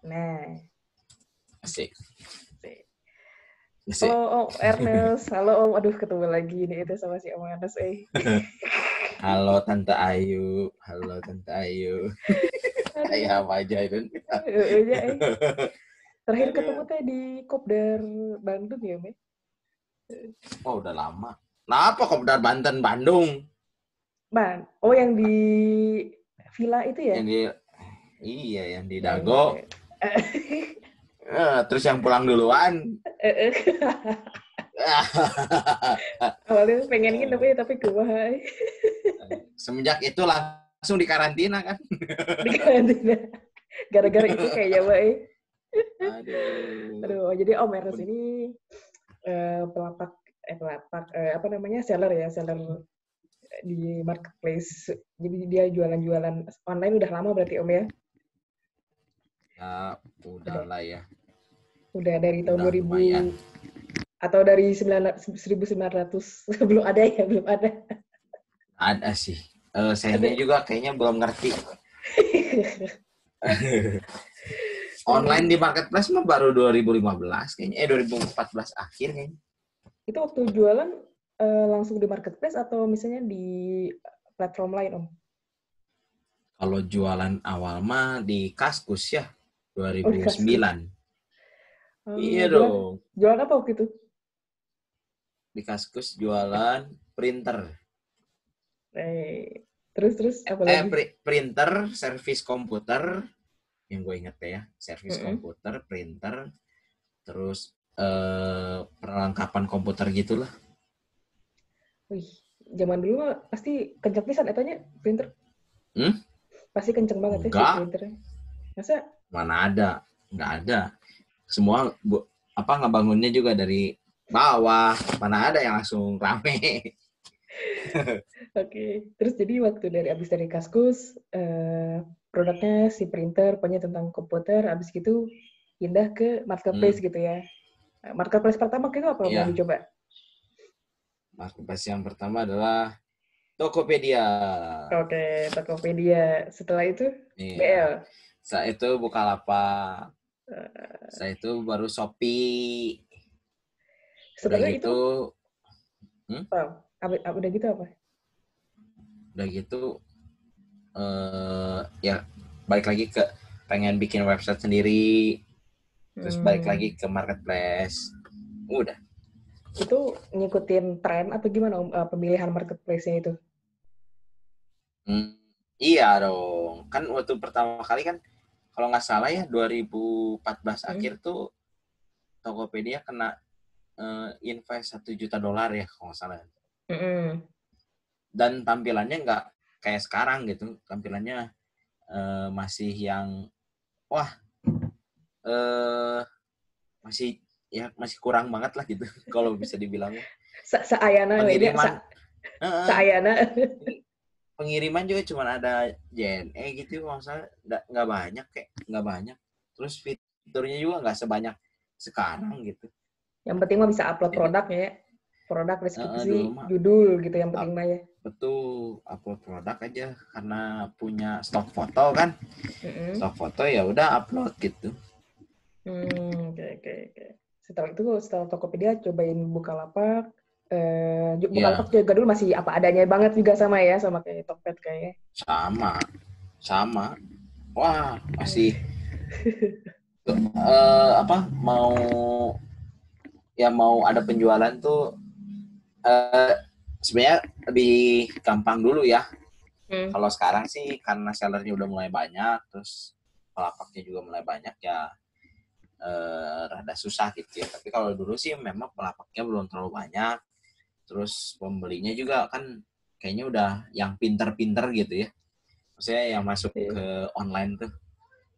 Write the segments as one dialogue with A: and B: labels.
A: Nah,
B: Asik.
A: halo Om Ernest, halo Om, aduh ketemu lagi nih itu sama si Om Ernest,
B: Halo Tante Ayu, Kayak apa aja itu?
A: Ya, terakhir ketemu teh di Kopdar Bandung ya, Me?
B: Oh udah lama. Kenapa Kopdar Banten Bandung?
A: Oh yang di villa itu ya?
B: Yang di
A: Nah,
B: Dago. Terus yang pulang duluan.
A: awalnya pengen tapi kumaha.
B: Semenjak itu langsung dikarantina kan?
A: Di karantina. Gara-gara itu kayaknya, Mbak. Aduh, jadi Om Ernest ini pelapak apa namanya, seller di marketplace. Jadi dia jualan-jualan online udah lama berarti Om ya?
B: Ya, udah lah ya.
A: Udah dari tahun 2000
B: lumayan.
A: Atau dari 1900 belum ada ya, belum ada.
B: Ada sih. Saya juga kayaknya belum ngerti. Online di marketplace mah baru 2015 kayaknya. 2014 akhir kayaknya.
A: Itu waktu jualan langsung di marketplace atau misalnya di platform lain, Om?
B: Kalau jualan awal mah di Kaskus ya, 2009.
A: Oh, di Kaskus.
B: Iya dong.
A: Jualan apa waktu itu?
B: Di Kaskus jualan printer.
A: Terus apa lagi?
B: Printer, servis komputer, yang gue inget ya, servis komputer, printer, terus perlengkapan komputer gitulah.
A: Wih, zaman dulu mah pasti kenceng pisan etanya printer. Pasti kenceng banget ya si printernya. Masa?
B: Mana ada, nggak ada. Semua ngebangunnya juga dari bawah, mana ada yang langsung rame.
A: Oke. Terus jadi waktu abis dari Kaskus, produknya si printer, pokoknya tentang komputer, abis gitu pindah ke marketplace gitu ya. Marketplace pertama itu apa yang dicoba?
B: Marketplace yang pertama adalah Tokopedia.
A: Oke, Tokopedia. Setelah itu BL.
B: Setelah itu Bukalapak. Setelah itu baru Shopee.
A: Sebenarnya gitu, udah gitu apa?
B: Udah gitu ya balik lagi ke pengen bikin website sendiri, terus balik lagi ke marketplace. Udah.
A: Itu ngikutin tren atau gimana pemilihan marketplace-nya itu?
B: Iya dong. Kan waktu pertama kali kan kalau nggak salah ya 2014 akhir tuh Tokopedia kena invest $1 juta ya kalau nggak salah. Dan tampilannya nggak kayak sekarang gitu. Tampilannya masih yang masih kurang banget lah gitu kalau bisa dibilang. Pengiriman juga cuma ada JNE gitu, maksudnya nggak banyak. Terus fiturnya juga nggak sebanyak sekarang gitu.
A: Yang penting mah bisa upload produknya, produk deskripsi, judul gitu yang penting mah ya.
B: Betul, upload produk aja karena punya stok foto kan. Stok foto ya udah upload gitu.
A: Oke. Setelah Tokopedia cobain Bukalapak. Bukalapak juga dulu masih apa adanya banget juga sama kayak Tokped kayaknya.
B: Sama. Wah, masih mau ada penjualan tuh sebenarnya lebih gampang dulu ya. Kalau sekarang sih karena sellernya udah mulai banyak, terus pelapaknya juga mulai banyak ya rada susah gitu ya. Tapi kalau dulu sih memang pelapaknya belum terlalu banyak, terus pembelinya juga kan kayaknya udah yang pinter-pinter gitu ya. Maksudnya yang masuk ke online tuh.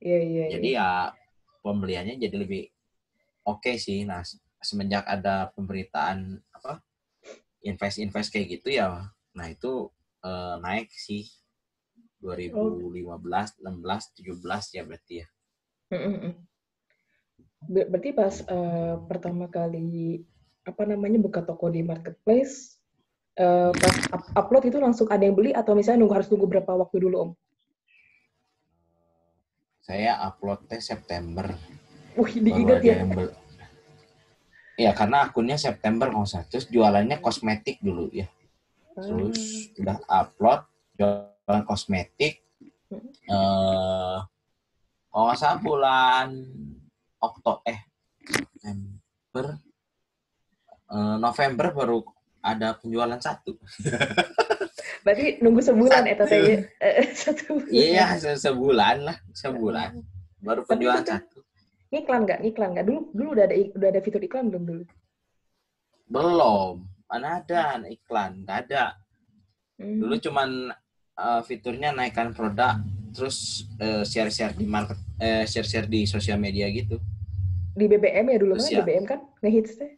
A: Iya.
B: Jadi ya pembeliannya jadi lebih oke sih. Nah, semenjak ada pemberitaan invest kayak gitu ya, nah itu naik sih 2015, 16, 17 ya berarti ya.
A: Berarti pas pertama kali buka toko di marketplace, pas upload itu langsung ada yang beli atau misalnya harus tunggu berapa waktu dulu, Om?
B: Saya uploadnya September.
A: Wih,
B: Baru
A: diingat
B: ada
A: ya.
B: yang ya karena akunnya September kalau nggak salah. Terus jualannya kosmetik dulu ya. Terus udah upload jualan kosmetik. Kalau nggak salah bulan September, November baru ada penjualan satu.
A: Berarti nunggu sebulan teteh. 1 bulan.
B: Iya, sebulan lah, sebulan. Baru penjualan satu.
A: Ngiklan nggak? Dulu udah ada fitur iklan belum dulu?
B: Belum. Mana ada iklan? Nggak ada. Dulu cuman fiturnya naikkan produk, terus share-share di share-share di sosial media gitu.
A: Di BBM ya dulu kan? BBM kan ngehits teh.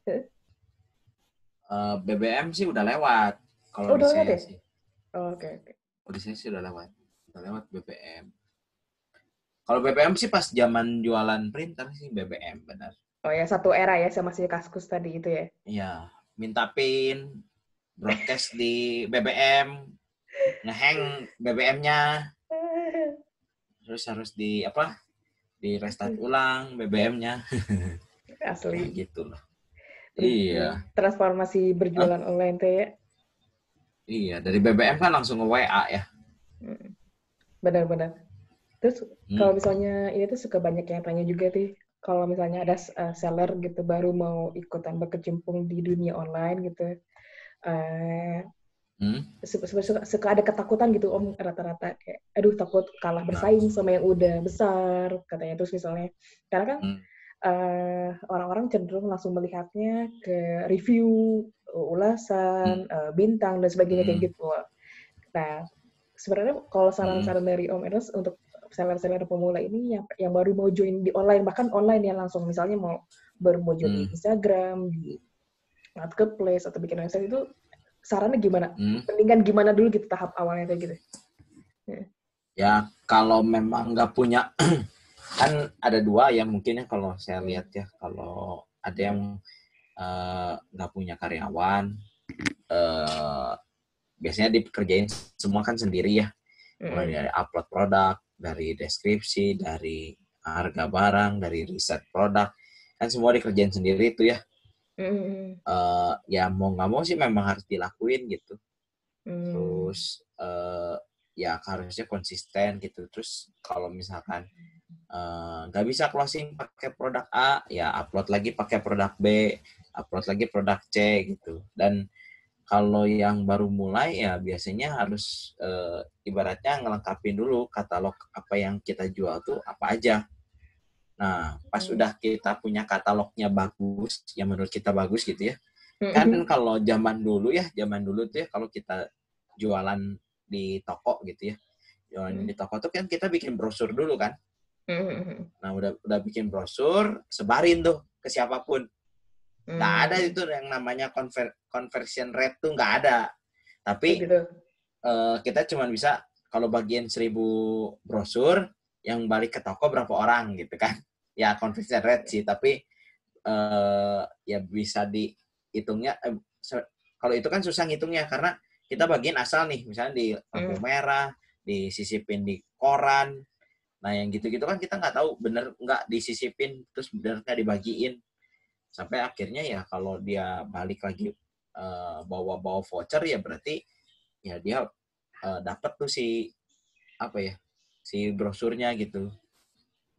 B: BBM sih udah lewat. Kalau di saya sih.
A: Oke.
B: Kalau di saya sih udah lewat BBM. Kalau BBM sih pas zaman jualan printer sih BBM benar.
A: Oh ya, satu era ya sama si Kaskus tadi itu ya.
B: Iya, minta pin, broadcast di BBM, ngehang BBM-nya. Terus harus di restart ulang BBM-nya.
A: Asli.
B: Nah, gitu loh.
A: Iya. Transformasi berjualan online teh ya.
B: Iya, dari BBM kan langsung ke WA ya.
A: Benar-benar. Terus kalau misalnya ini tuh suka banyak yang tanya juga sih, kalau misalnya ada seller gitu baru mau ikutan berkecimpung di dunia online gitu, suka ada ketakutan gitu om, rata-rata kayak, aduh takut kalah bersaing sama yang udah besar katanya. Terus misalnya, karena kan orang-orang cenderung langsung melihatnya ke review, ulasan, bintang dan sebagainya kayak gitu. Nah, sebenarnya kalau saran-saran dari Om Ernest untuk seller-seller pemula ini yang baru mau join di online, bahkan online ya langsung, misalnya baru mau join di Instagram, di marketplace atau bikin website, itu sarannya gimana? Mendingan gimana dulu gitu tahap awalnya kayak gitu?
B: Ya kalau memang nggak punya kan ada dua ya mungkin ya kalau saya lihat ya, kalau ada yang nggak punya karyawan, biasanya dikerjain semua kan sendiri ya, mulai dari upload produk, dari deskripsi, dari harga barang, dari riset produk, kan semua dikerjain sendiri itu ya. Ya mau nggak mau sih memang harus dilakuin gitu. Terus ya harusnya konsisten gitu. Terus kalau misalkan nggak bisa closing pakai produk A, ya upload lagi pakai produk B, upload lagi produk C gitu. Dan kalau yang baru mulai ya biasanya harus ibaratnya ngelengkapin dulu katalog apa yang kita jual tuh apa aja. Nah, pas udah kita punya katalognya bagus, yang menurut kita bagus gitu ya. Kan kalau zaman dulu tuh ya kalau kita jualan di toko gitu ya. Jualan di toko tuh kan kita bikin brosur dulu kan. Nah, udah bikin brosur, sebarin tuh ke siapapun. Nggak ada itu yang namanya conversion rate tuh nggak ada. Tapi kita cuma bisa kalau bagian 1.000 brosur yang balik ke toko berapa orang gitu kan. Ya conversion rate sih, tapi ya bisa dihitungnya. Kalau itu kan susah ngitungnya karena kita bagian asal nih, misalnya di lampu merah, disisipin di koran. Nah yang gitu-gitu kan kita nggak tahu bener nggak disisipin, terus bener nggak dibagiin. Sampai akhirnya ya kalau dia balik lagi bawa voucher ya berarti ya dia dapat tuh si brosurnya gitu.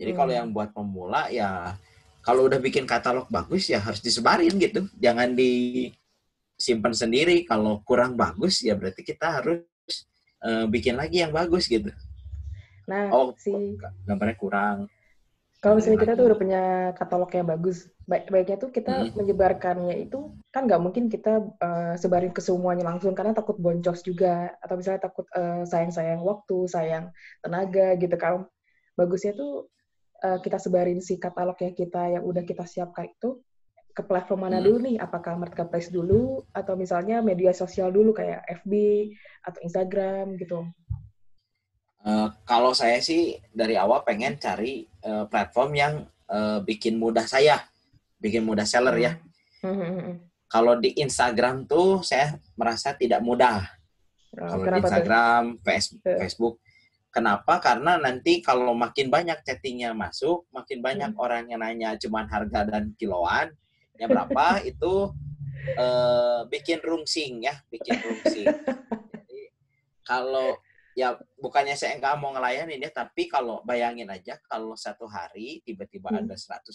B: Jadi kalau yang buat pemula ya kalau udah bikin katalog bagus ya harus disebarin gitu. Jangan disimpan sendiri. Kalau kurang bagus ya berarti kita harus bikin lagi yang bagus gitu.
A: Nah,
B: gambarnya kurang.
A: Kalau misalnya kita tuh udah punya katalog yang bagus, baiknya tuh kita menyebarkannya itu kan nggak mungkin kita sebarin ke semuanya langsung karena takut boncos juga, atau misalnya takut sayang waktu, sayang tenaga gitu kan. Bagusnya tuh kita sebarin si katalognya kita yang udah kita siapkan itu ke platform mana dulu nih? Apakah marketplace dulu atau misalnya media sosial dulu kayak FB atau Instagram gitu?
B: Kalau saya sih dari awal pengen cari platform yang bikin mudah seller ya. Kalau di Instagram tuh saya merasa tidak mudah. Kalau di Instagram, Facebook, Kenapa? Karena nanti kalau makin banyak chattingnya masuk, makin banyak orang yang nanya cuman harga dan kiloan, ya berapa itu bikin rungsing ya, bikin rungsing. Jadi kalau ya bukannya saya nggak mau ngelayanin ya, tapi kalau bayangin aja kalau satu hari tiba-tiba ada 150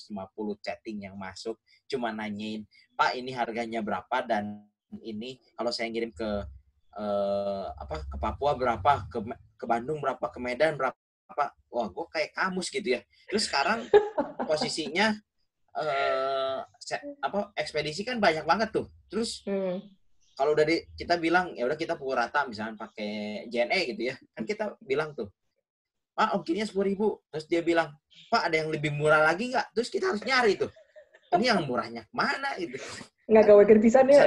B: chatting yang masuk, cuma nanyain, Pak ini harganya berapa dan ini kalau saya ngirim ke ke Papua berapa, ke Bandung berapa, ke Medan berapa, wah gue kayak kamus gitu ya. Terus sekarang posisinya ekspedisi kan banyak banget tuh. Terus kalau udah kita bilang ya udah kita pukul rata misalnya pakai JNE gitu ya, kan kita bilang tuh, Pak ongkirnya 10.000. Terus dia bilang, Pak ada yang lebih murah lagi nggak? Terus kita harus nyari tuh, ini yang murahnya mana gitu.
A: Nggak gawe pisan ya.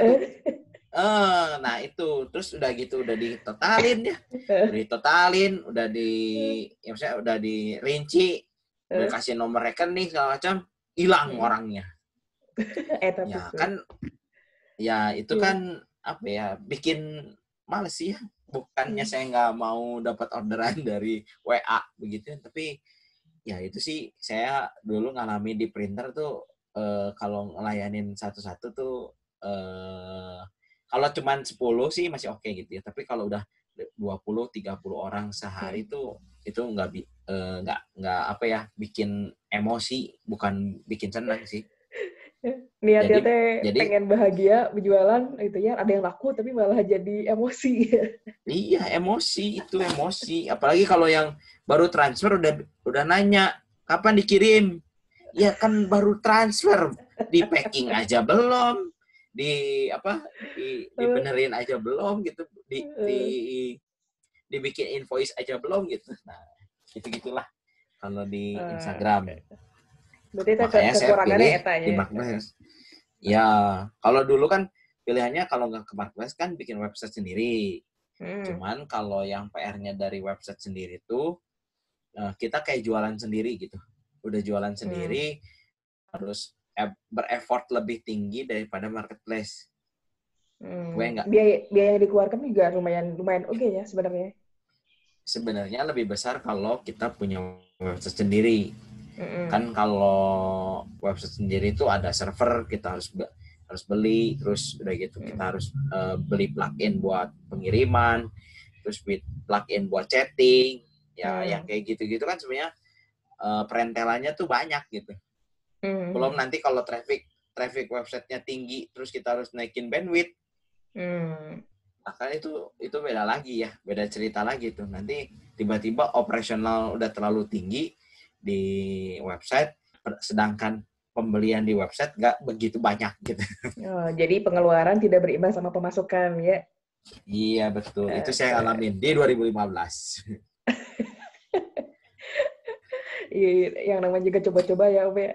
B: Nah itu terus udah gitu udah ditotalin ya, udah ya misalnya udah dirinci, udah kasih nomor rekening segala macam, hilang orangnya. Ya kan, ya itu kan apa ya, bikin males sih ya. Bukannya saya nggak mau dapat orderan dari WA begitu, tapi ya itu sih saya dulu ngalami di printer tuh kalau ngelayanin satu-satu tuh kalau cuman 10 sih masih oke gitu ya. Tapi kalau udah 20-30 orang sehari tuh itu nggak apa ya, bikin emosi, bukan bikin senang sih.
A: Niatnya teh pengen bahagia berjualan gitu ya, ada yang laku tapi malah jadi emosi.
B: Iya, emosi itu emosi. Apalagi kalau yang baru transfer udah nanya kapan dikirim. Ya kan baru transfer, di packing aja belum, dibenerin aja belum gitu, dibikin invoice aja belum gitu. Nah, gitu-gitulah kalau di Instagram.
A: Berarti
B: makanya saya pilih di
A: etanya.
B: Marketplace. Ya, kalau dulu kan pilihannya kalau nggak ke Marketplace kan bikin website sendiri. Cuman kalau yang PR-nya dari website sendiri tuh kita kayak jualan sendiri gitu. Udah jualan sendiri harus bereffort lebih tinggi daripada Marketplace.
A: Biaya yang dikeluarkan juga lumayan oke ya sebenarnya.
B: Sebenarnya lebih besar kalau kita punya website sendiri. Kan kalau website sendiri itu ada server, kita harus beli, terus udah gitu kita harus beli plugin buat pengiriman, terus plugin buat chatting, ya yang kayak gitu-gitu kan sebenarnya perentelannya tuh banyak gitu. Belum nanti kalau traffic websitenya tinggi, terus kita harus naikin bandwidth. Maka itu beda lagi ya, beda cerita lagi tuh. Nanti tiba-tiba operasional udah terlalu tinggi di website, sedangkan pembelian di website nggak begitu banyak gitu.
A: Jadi pengeluaran tidak berimbang sama pemasukan ya?
B: Iya betul, itu saya alamin di 2015.
A: Yang namanya juga coba-coba ya Om ya.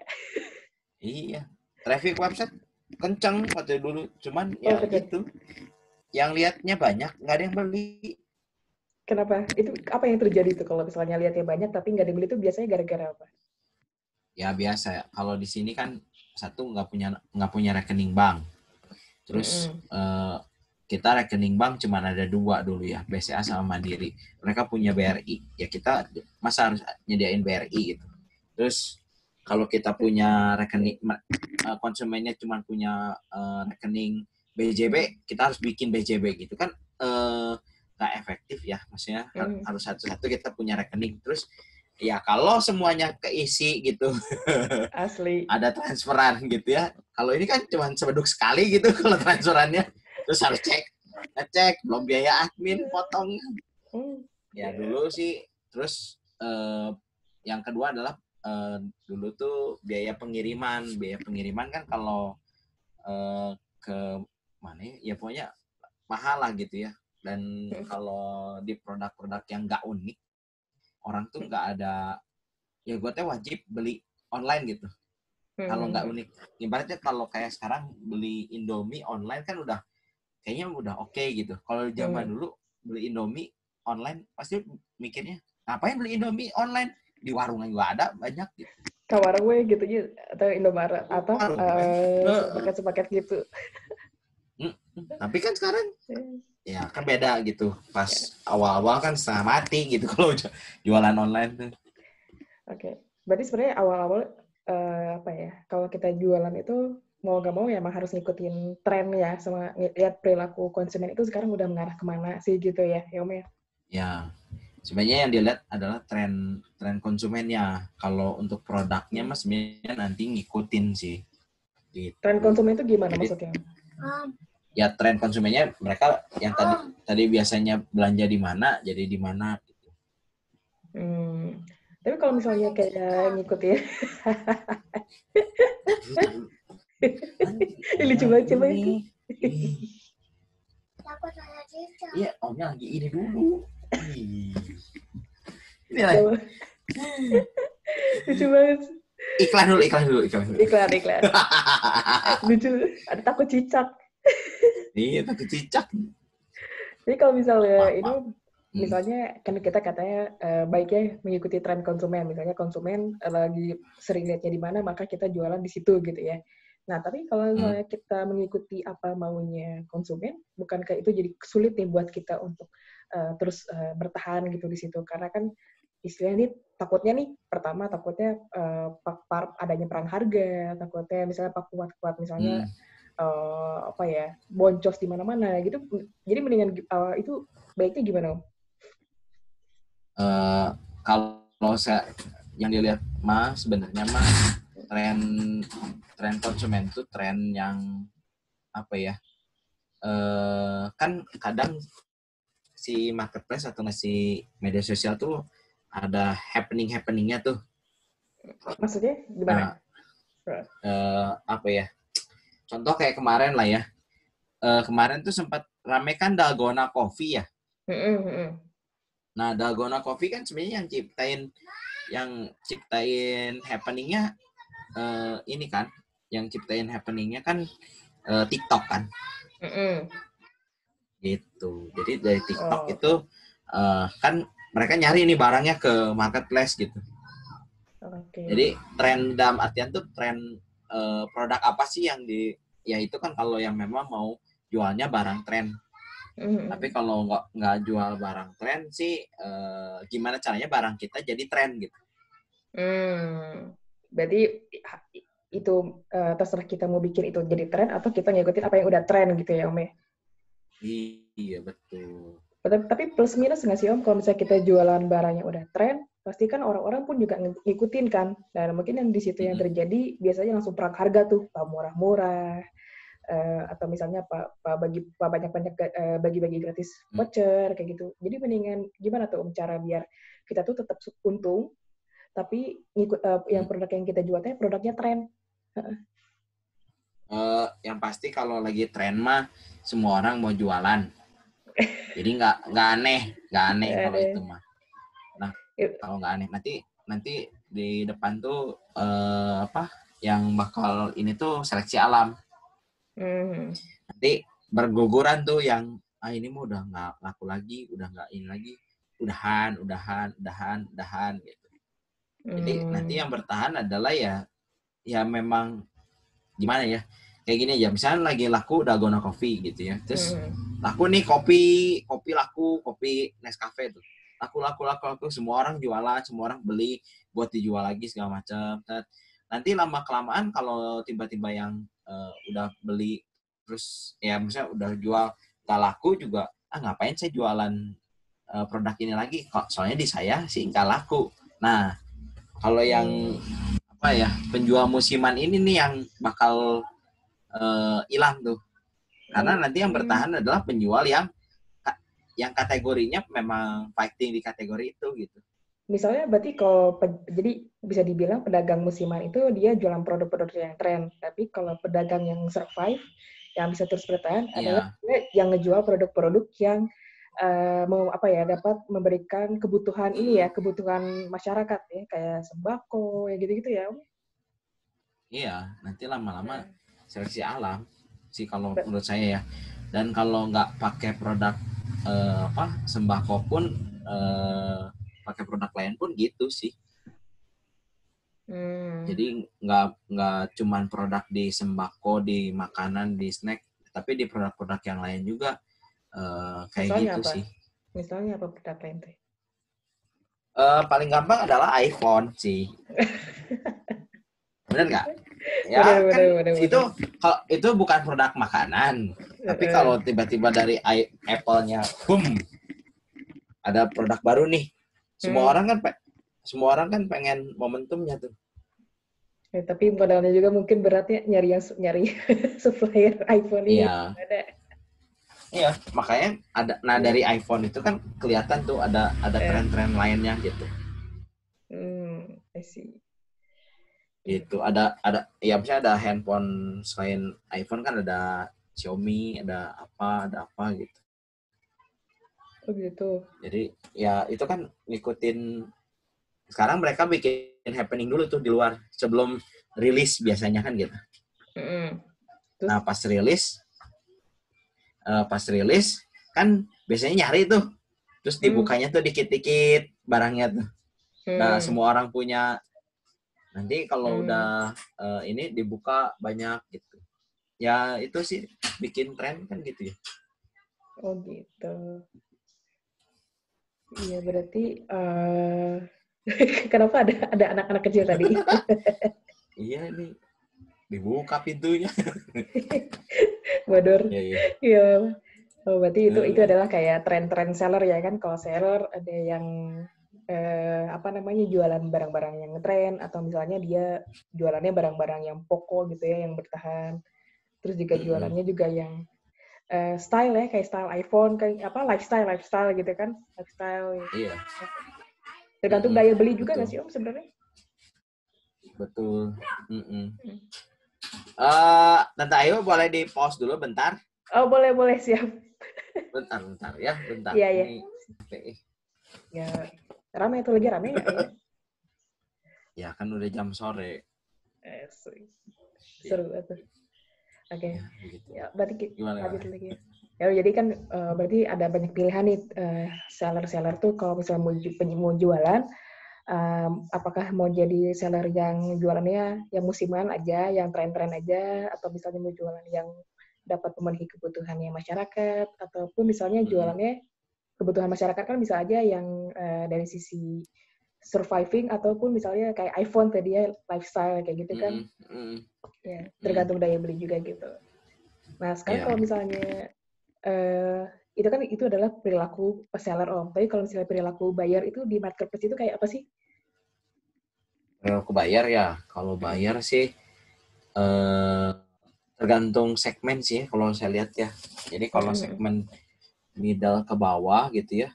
B: Iya, traffic website kencang waktu dulu, cuman ya gitu. Yang lihatnya banyak, nggak ada yang beli.
A: Kenapa? Itu apa yang terjadi tuh kalau misalnya lihatnya banyak tapi nggak dibeli itu biasanya gara-gara apa?
B: Ya biasa ya. Kalau di sini kan satu nggak punya rekening bank. Terus kita rekening bank cuma ada 2 dulu ya, BCA sama Mandiri. Mereka punya BRI. Ya kita masa harus nyediain BRI gitu. Terus kalau kita punya rekening, konsumennya cuma punya rekening BJB, kita harus bikin BJB gitu kan, nggak efektif ya. Maksudnya harus satu-satu kita punya rekening. Terus ya kalau semuanya keisi gitu,
A: asli
B: ada transferan gitu ya. Kalau ini kan cuma sebeduk sekali gitu kalau transferannya. Terus harus ngecek, belum biaya admin potong. Ya dulu sih. Terus yang kedua adalah dulu tuh biaya pengiriman. Biaya pengiriman kan kalau ke mana ya pokoknya mahal lah gitu ya. Dan kalau di produk-produk yang nggak unik, orang tuh nggak ada, ya gue teh wajib beli online gitu. Kalau nggak unik, ibaratnya kalau kayak sekarang beli Indomie online kan kayaknya udah oke gitu. Kalau zaman dulu beli Indomie online pasti mikirnya, ngapain beli Indomie online? Di warung juga ada banyak gitu.
A: Kamar gue gitu ya, atau Indomaret atau sepaket gitu.
B: Tapi kan sekarang ya kan beda gitu. Pas awal-awal kan setengah mati gitu kalau jualan online tuh.
A: Oke. Berarti sebenarnya awal-awal apa ya? Kalau kita jualan itu mau gak mau ya emang harus ngikutin tren ya, sama lihat perilaku konsumen itu sekarang udah mengarah kemana sih gitu ya, Om ya?
B: Ya, sebenarnya yang dilihat adalah tren konsumennya. Kalau untuk produknya mas sebenarnya nanti ngikutin sih. Gitu.
A: Tren konsumen itu gimana
B: Jadi,
A: maksudnya?
B: ya tren konsumennya mereka yang tadi biasanya belanja di mana jadi di mana gitu.
A: Tapi kalau misalnya kayak ngikutin lucu banget coba itu.
B: Iya, omnya lagi ini dulu. Ini lagi.
A: Lucu banget.
B: Iklan dulu.
A: Iklan. Lucu, ada takut cicak.
B: Iya, takut cicak.
A: Jadi kalau misalnya ini, misalnya kan kita katanya baiknya mengikuti tren konsumen. Misalnya konsumen lagi sering lihatnya di mana, maka kita jualan di situ gitu ya. Nah, tapi kalau misalnya kita mengikuti apa maunya konsumen, bukankah itu jadi sulit nih buat kita untuk terus bertahan gitu di situ? Karena kan istilahnya nih, takutnya nih, pertama takutnya adanya perang harga, takutnya misalnya pak kuat-kuat misalnya apa ya, boncos di mana-mana gitu. Jadi mendingan itu baiknya gimana, Om?
B: Kalau saya yang dilihat mas sebenarnya mas tren konsumen itu tren yang apa ya, kan kadang si marketplace atau si media sosial tuh ada happeningnya tuh.
A: Maksudnya gimana?
B: Apa ya, contoh kayak kemarin lah ya, kemarin tuh sempat rame kan Dalgona Coffee ya. Nah, Dalgona Coffee kan sebenarnya yang ciptain happeningnya ini kan, yang ciptain happeningnya kan TikTok kan. Gitu. Jadi dari TikTok itu kan mereka nyari ini barangnya ke marketplace gitu. Jadi tren dalam artian tuh tren produk apa sih yang ya itu kan kalau yang memang mau jualnya barang tren. Tapi kalau nggak jual barang tren sih, gimana caranya barang kita jadi tren gitu.
A: Berarti itu terserah kita mau bikin itu jadi tren atau kita ngikutin apa yang udah tren gitu ya, Om ya?
B: Iya, betul.
A: Tapi plus minus nggak sih, Om, kalau misalnya kita jualan barangnya udah tren, pasti kan orang-orang pun juga ngikutin kan. Dan mungkin yang di situ yang terjadi biasanya langsung perang harga tuh, murah-murah, atau misalnya banyak-banyak bagi-bagi gratis voucher kayak gitu. Jadi mendingan gimana tuh, Om, cara biar kita tuh tetap untung, tapi yang produk yang kita jualnya produknya tren.
B: Yang pasti kalau lagi tren mah semua orang mau jualan. Jadi nggak aneh kalau itu mah. Nah, kalau nggak aneh nanti di depan tuh apa yang bakal ini tuh seleksi alam. Nanti berguguran tuh yang ini mah udah nggak laku lagi, udah nggak ini lagi, udahan gitu. Jadi nanti yang bertahan adalah ya memang gimana ya, kayak gini aja, misalnya lagi laku Dalgona Coffee gitu ya, terus laku nih kopi laku, kopi Nescafe tuh laku, semua orang jualan, semua orang beli buat dijual lagi segala macam. Nanti lama kelamaan kalau tiba-tiba yang udah beli terus ya misalnya udah jual gak laku juga, ngapain saya jualan produk ini lagi kok, soalnya di saya sih gak laku. Nah, kalau yang apa ya, penjual musiman ini nih yang bakal hilang tuh, karena nanti yang bertahan adalah penjual yang kategorinya memang fighting di kategori itu gitu.
A: Misalnya berarti kalau jadi bisa dibilang pedagang musiman itu dia jualan produk-produk yang tren, tapi kalau pedagang yang survive yang bisa terus bertahan adalah yang ngejual produk-produk yang dapat memberikan kebutuhan kebutuhan masyarakat ya, kayak sembako ya gitu-gitu ya, Om.
B: Iya, nanti lama-lama seleksi alam sih kalau menurut saya ya. Dan kalau nggak pakai produk sembako pun pakai produk lain pun gitu sih. Jadi nggak cuman produk di sembako, di makanan, di snack, tapi di produk-produk yang lain juga Kayak
A: Misalnya
B: gitu
A: apa?
B: sih.
A: Misalnya apa produk lain teh?
B: Paling gampang adalah iPhone sih. Bener nggak?
A: Bener,
B: Ya kan
A: bener, bener,
B: itu
A: bener.
B: kalau itu bukan produk makanan. Tapi kalau tiba-tiba dari Apple-nya, boom, ada produk baru nih. Semua orang kan pengen momentumnya tuh.
A: Ya, tapi modalnya juga mungkin beratnya nyari supplier iPhone ini
B: Iya.
A: ada.
B: Iya, makanya ada. Nah, dari iPhone itu kan kelihatan tuh ada
A: Eh,
B: tren-tren lainnya gitu.
A: I see.
B: Gitu. Ada ya misalnya ada handphone selain iPhone kan ada Xiaomi, ada apa gitu.
A: Oh gitu.
B: Jadi ya itu kan ngikutin. Sekarang mereka bikin happening dulu tuh di luar sebelum rilis biasanya kan gitu.
A: Terus?
B: Nah, pas rilis kan biasanya nyari tuh. Terus dibukanya tuh dikit-dikit barangnya tuh. Nah, semua orang punya. Nanti kalau udah ini dibuka banyak gitu. Ya itu sih bikin tren kan gitu ya.
A: Oh gitu. Iya berarti kenapa ada anak-anak kecil tadi?
B: Iya nih dibuka pintunya.
A: Bodor.
B: Iya iya.
A: Iya. Oh, berarti itu adalah kayak tren-tren seller ya kan? Kalau seller ada yang apa namanya jualan barang-barang yang ngetren atau misalnya dia jualannya barang-barang yang pokok gitu ya yang bertahan. Terus juga jualannya juga yang style ya kayak style iPhone kayak apa lifestyle gitu kan? Lifestyle.
B: Iya.
A: Tergantung daya beli juga nggak
B: Betul.
A: sih Om sebenarnya?
B: Betul. Tante Ayu boleh di pause dulu bentar.
A: Oh boleh siap.
B: Bentar ya, bentar.
A: Iya iya.
B: Ini
A: Ya rame itu lagi rame nggak ya?
B: ya kan udah jam sore.
A: Seru tuh. Oke.
B: Ya, begitu.
A: Ya berarti
B: Gimana?
A: lanjut lagi. Ya jadi kan berarti ada banyak pilihan nih seller-seller tuh kalau misalnya mau jualan, apakah mau jadi seller yang jualannya yang musiman aja, yang tren-tren aja, atau misalnya mau jualan yang dapat memenuhi kebutuhannya masyarakat, ataupun misalnya jualannya kebutuhan masyarakat kan bisa aja yang dari sisi surviving ataupun misalnya kayak iPhone tadi ya lifestyle kayak gitu kan. Ya, tergantung daya beli juga gitu. Nah, sekarang kalau misalnya itu adalah perilaku seller Om. Tapi kalau misalnya perilaku buyer itu di marketplace itu kayak apa sih?
B: Perilaku bayar ya. Kalau bayar sih tergantung segmen sih kalau saya lihat ya. Jadi kalau segmen middle ke bawah gitu ya,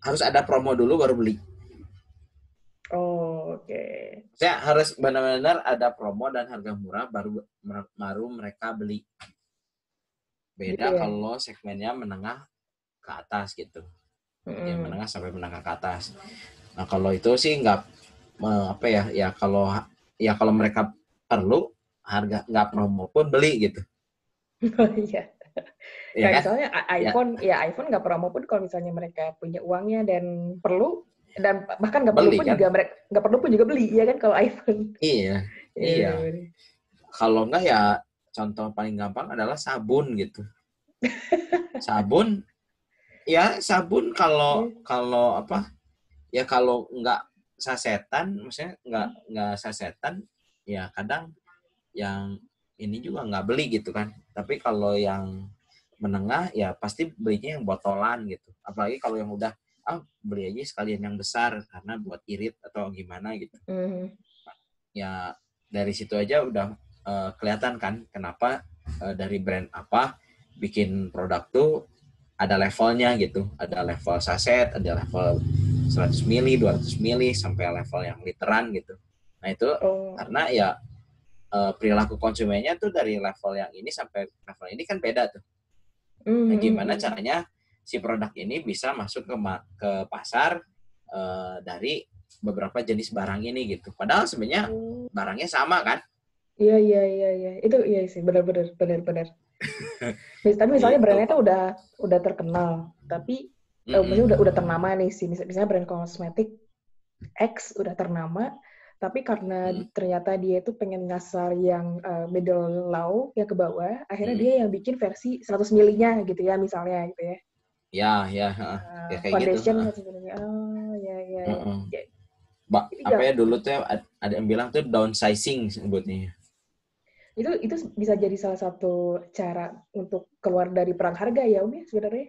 B: harus ada promo dulu baru beli.
A: Oh, oke.
B: Saya harus benar-benar ada promo dan harga murah baru mereka beli. Beda
A: Gitu ya?
B: kalau segmennya menengah ke atas gitu. Ya menengah sampai menengah ke atas. Nah kalau itu sih nggak apa ya, ya kalau mereka perlu harga nggak promo pun beli gitu.
A: Oh iya.
B: Ya
A: Kayak
B: kan?
A: misalnya iPhone nggak promo pun kalau misalnya mereka punya uangnya dan perlu dan bahkan nggak perlu
B: Beli
A: pun
B: kan?
A: juga mereka nggak perlu pun juga beli ya kan kalau iPhone.
B: Iya. Kalau enggak ya contoh paling gampang adalah sabun gitu. Sabun kalau apa? Ya kalau enggak sasetan, maksudnya enggak sasetan, ya kadang yang ini juga enggak beli gitu kan. Tapi kalau yang menengah ya pasti belinya yang botolan gitu. Apalagi kalau yang udah beli aja sekalian yang besar karena buat irit atau gimana gitu. Ya dari situ aja udah kelihatan kan kenapa dari brand apa bikin produk tuh ada levelnya gitu. Ada level saset, ada level 100 mili, 200 mili sampai level yang literan gitu. Nah itu karena ya perilaku konsumennya tuh dari level yang ini sampai level ini kan beda tuh. Nah, gimana caranya si produk ini bisa masuk ke pasar dari beberapa jenis barang ini gitu. Padahal sebenarnya barangnya sama kan?
A: Iya. Itu iya sih, benar. Tapi misalnya
B: Gitu.
A: brandnya tuh udah terkenal, tapi maksudnya udah ternama nih sih. Misalnya brand kosmetik X udah ternama, Tapi karena ternyata dia itu pengen ngasar yang middle low, yang ke bawah, akhirnya dia yang bikin versi 100 milinya gitu ya, misalnya gitu ya.
B: Ya, ya kayak gitu.
A: Foundation 100 milinya. Oh, ya.
B: Apa ya dulu tuh ada yang bilang tuh downsizing sebutnya.
A: Itu bisa jadi salah satu cara untuk keluar dari perang harga ya, Om ya, sebenarnya.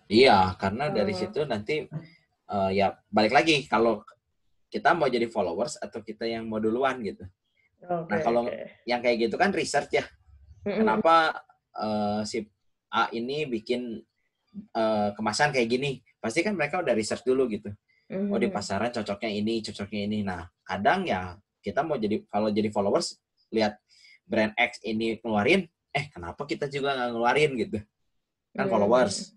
B: Iya, karena dari situ nanti ya balik lagi kalau kita mau jadi followers atau kita yang mau duluan gitu. Nah kalau yang kayak gitu kan research ya. Kenapa si A ini bikin kemasan kayak gini? Pasti kan mereka udah research dulu gitu. Oh di pasaran cocoknya ini. Nah kadang ya kita mau jadi kalau jadi followers lihat brand X ini ngeluarin, kenapa kita juga nggak ngeluarin gitu? Kan followers.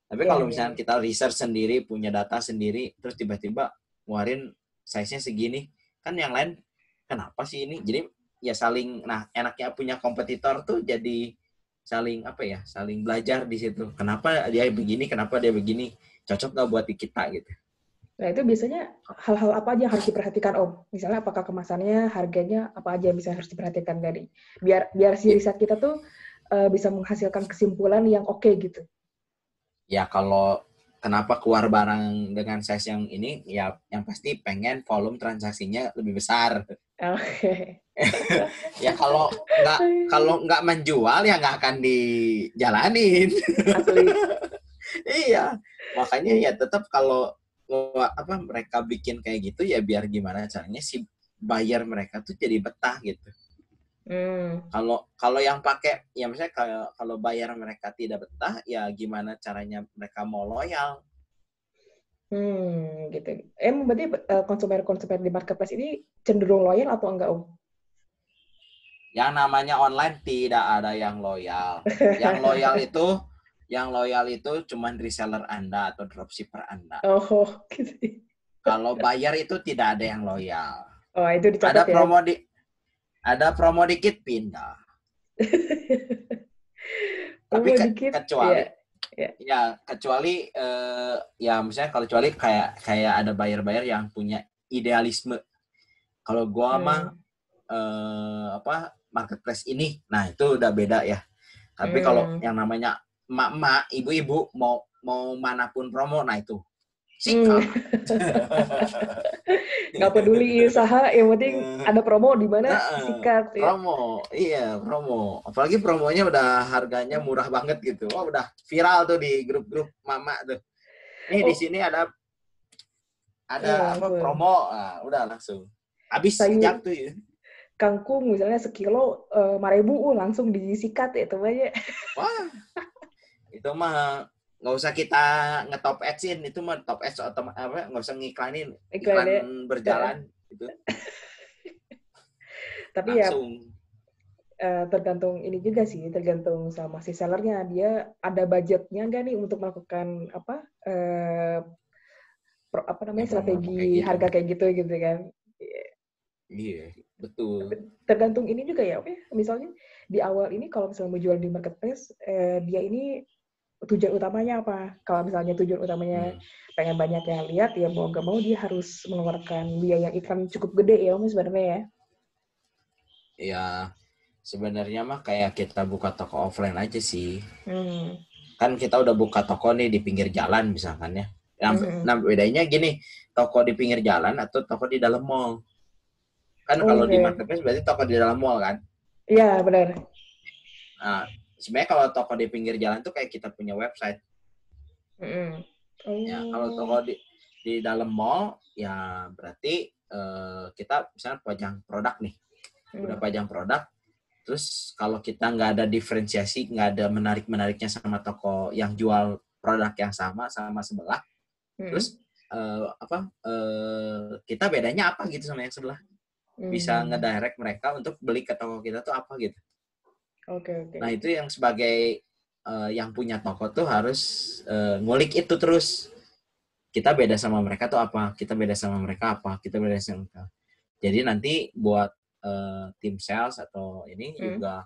B: Tapi kalau misalnya kita research sendiri, punya data sendiri, terus tiba-tiba ngeluarin size-nya segini, kan yang lain kenapa sih ini? Jadi ya saling, nah enaknya punya kompetitor tuh jadi saling saling belajar di situ. Kenapa dia begini, cocok nggak buat di kita gitu.
A: Nah itu biasanya hal-hal apa aja yang harus diperhatikan Om? Misalnya apakah kemasannya, harganya, apa aja yang bisa harus diperhatikan dari biar si riset kita tuh bisa menghasilkan kesimpulan yang oke gitu.
B: Ya kalau kenapa keluar barang dengan size yang ini, ya yang pasti pengen volume transaksinya lebih besar.
A: Oke.
B: Ya kalau nggak menjual ya nggak akan dijalanin.
A: Asli.
B: Iya, makanya ya tetap kalau mereka bikin kayak gitu ya biar gimana caranya si buyer mereka tuh jadi betah gitu. Kalau yang pakai ya misalnya kalau bayar mereka tidak betah ya gimana caranya mereka mau loyal.
A: Gitu. Berarti konsumen di marketplace ini cenderung loyal atau enggak Om?
B: Yang namanya online tidak ada yang loyal. Yang loyal itu cuman reseller Anda atau dropshipper Anda.
A: Oh, gitu.
B: Kalau bayar itu tidak ada yang loyal.
A: Oh, itu dicatat ya.
B: Ada promo dikit pindah. Tapi kecuali kecuali ya misalnya kecuali kayak ada buyer yang punya idealisme. Kalau gua mah marketplace ini, nah itu udah beda ya. Tapi kalau yang namanya emak-emak, ibu-ibu mau manapun promo, nah itu sikat.
A: Nggak peduli usaha, yang penting ada promo di mana sikat.
B: Promo, iya promo. Apalagi promonya udah harganya murah banget gitu. Wah udah viral tuh di grup-grup mama tuh. Di sini ada promo, nah, udah langsung habis sekejap tuh ya.
A: Kangkung misalnya sekilo 5.000 langsung disikat ya temannya.
B: Wah, itu mah nggak usah kita ngetop adsin, itu mah top ads atau nggak usah ngiklanin, iklan berjalan gitu.
A: Tapi langsung. Ya tergantung ini juga sih, tergantung sama si sellernya, dia ada budgetnya nggak nih untuk melakukan strategi harga kayak gitu kan.
B: Iya, betul.
A: Tergantung ini juga ya, misalnya di awal ini kalau misalnya mau jual di marketplace, dia ini tujuan utamanya apa? Kalau misalnya tujuan utamanya pengen banyak yang lihat, ya mau nggak mau dia harus mengeluarkan biaya iklan cukup gede ya, sebenarnya ya.
B: Ya, sebenarnya mah kayak kita buka toko offline aja sih. Kan kita udah buka toko nih di pinggir jalan misalkan ya. Nah, bedanya gini, toko di pinggir jalan atau toko di dalam mall. Kan kalau di marketplace berarti toko di dalam mall kan?
A: Iya, benar.
B: Nah, sebenarnya kalau toko di pinggir jalan tuh kayak kita punya website. Ya, kalau toko di dalam mall ya berarti kita misalnya pajang produk nih. Udah pajang produk, terus kalau kita nggak ada diferensiasi, nggak ada menarik-menariknya sama toko yang jual produk yang sama sebelah, terus kita bedanya apa gitu sama yang sebelah? Bisa ngedirect mereka untuk beli ke toko kita tuh apa gitu.
A: Oke.
B: Nah itu yang sebagai yang punya toko tuh harus ngulik itu terus. Kita beda sama mereka tuh apa? Kita beda sama mereka apa? Kita beda sama mereka. Jadi nanti buat tim sales atau ini juga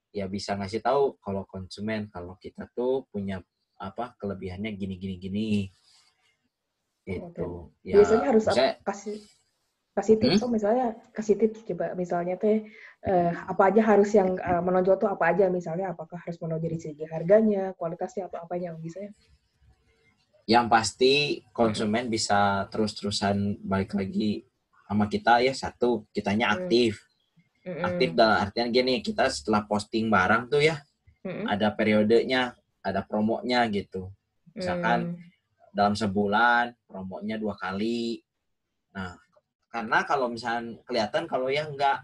B: ya bisa ngasih tahu kalau konsumen kalau kita tuh punya kelebihannya gini. Itu.
A: Ya, biasanya harus kasih kasih tips, misalnya kasih tips coba, misalnya apa aja harus yang menonjol tuh apa aja, misalnya apakah harus menonjol dari segi harganya, kualitasnya, atau apanya misalnya.
B: Yang pasti konsumen bisa terus-terusan balik lagi sama kita ya, satu, kitanya aktif. Aktif dalam artian gini, kita setelah posting barang tuh ya, ada periodenya, ada promonya gitu. Misalkan dalam sebulan promonya 2 kali. Nah, karena kalau misalnya kelihatan kalau yang nggak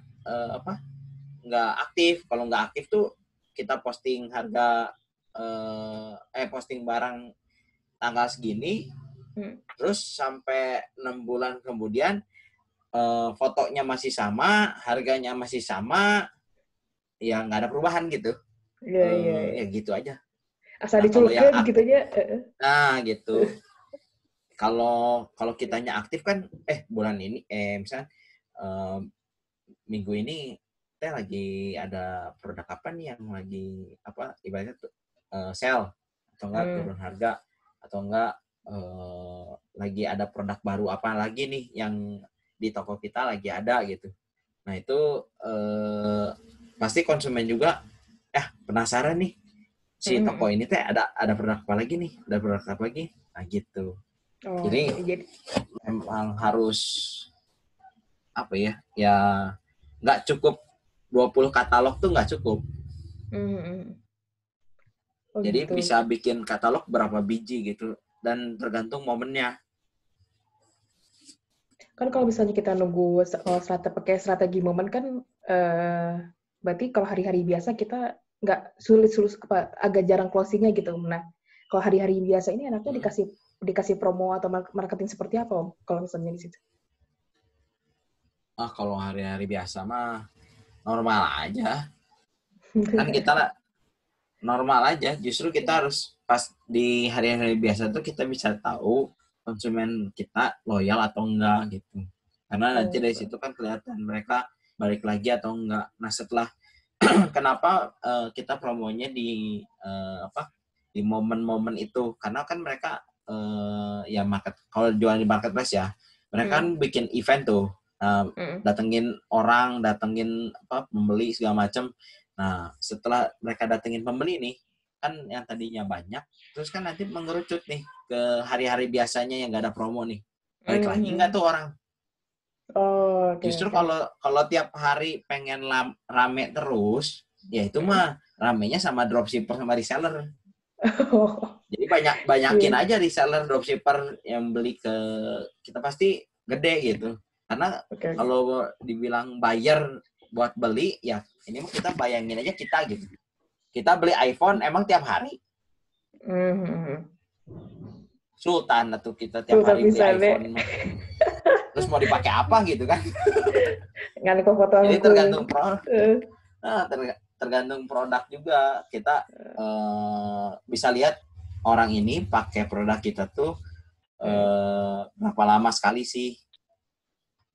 B: aktif, kalau nggak aktif tuh kita posting harga posting barang tanggal segini, terus sampai 6 bulan kemudian fotonya masih sama, harganya masih sama, ya nggak ada perubahan gitu. Ya gitu aja.
A: Asal diculupkan gitu aja.
B: Nah gitu. Kalau kitanya aktif kan, bulan ini, misalnya minggu ini teh lagi ada produk apa nih yang lagi ibaratnya tuh sale, atau enggak turun harga, atau enggak lagi ada produk baru apa lagi nih yang di toko kita lagi ada gitu. Nah itu pasti konsumen juga penasaran nih, si toko ini teh ada produk apa lagi nih, ada produk apa lagi, nah gitu. Jadi memang harus ya nggak cukup 20 katalog tuh nggak cukup. Jadi gitu. Bisa bikin katalog berapa biji gitu, dan tergantung momennya.
A: Kan kalau misalnya kita nunggu pakai strategi momen kan, berarti kalau hari-hari biasa kita nggak sulit agak jarang closingnya gitu. Nah, kalau hari-hari biasa ini enaknya dikasih promo atau marketing seperti apa, Om? Kalau misalnya di situ?
B: Kalau hari-hari biasa mah normal aja. Kan kita normal aja. Justru kita harus pas di hari-hari biasa tuh kita bisa tahu konsumen kita loyal atau enggak gitu. Karena nanti dari situ kan kelihatan mereka balik lagi atau enggak. Nah setelah kenapa kita promonya di di momen-momen itu, karena kan mereka ya kalau jualan di marketplace ya, mereka kan bikin event tuh, datengin orang, datengin pembeli segala macam. Nah setelah mereka datengin pembeli nih, kan yang tadinya banyak, terus kan nanti mengerucut nih ke hari-hari biasanya yang nggak ada promo nih, balik lagi nggak tuh orang. Justru kalau tiap hari pengen rame terus, ya itu mah ramenya sama dropshipper sama reseller. Jadi banyakin aja reseller, dropshipper yang beli ke kita pasti gede gitu. Karena kalau dibilang buyer buat beli, ya ini mah kita bayangin aja kita gitu. Kita beli iPhone emang tiap hari. Sultan atau kita tiap hari beli iPhone. Terus mau dipakai apa gitu kan? Jadi tergantung tergantung produk juga. Kita bisa lihat orang ini pakai produk kita tuh berapa lama sekali sih.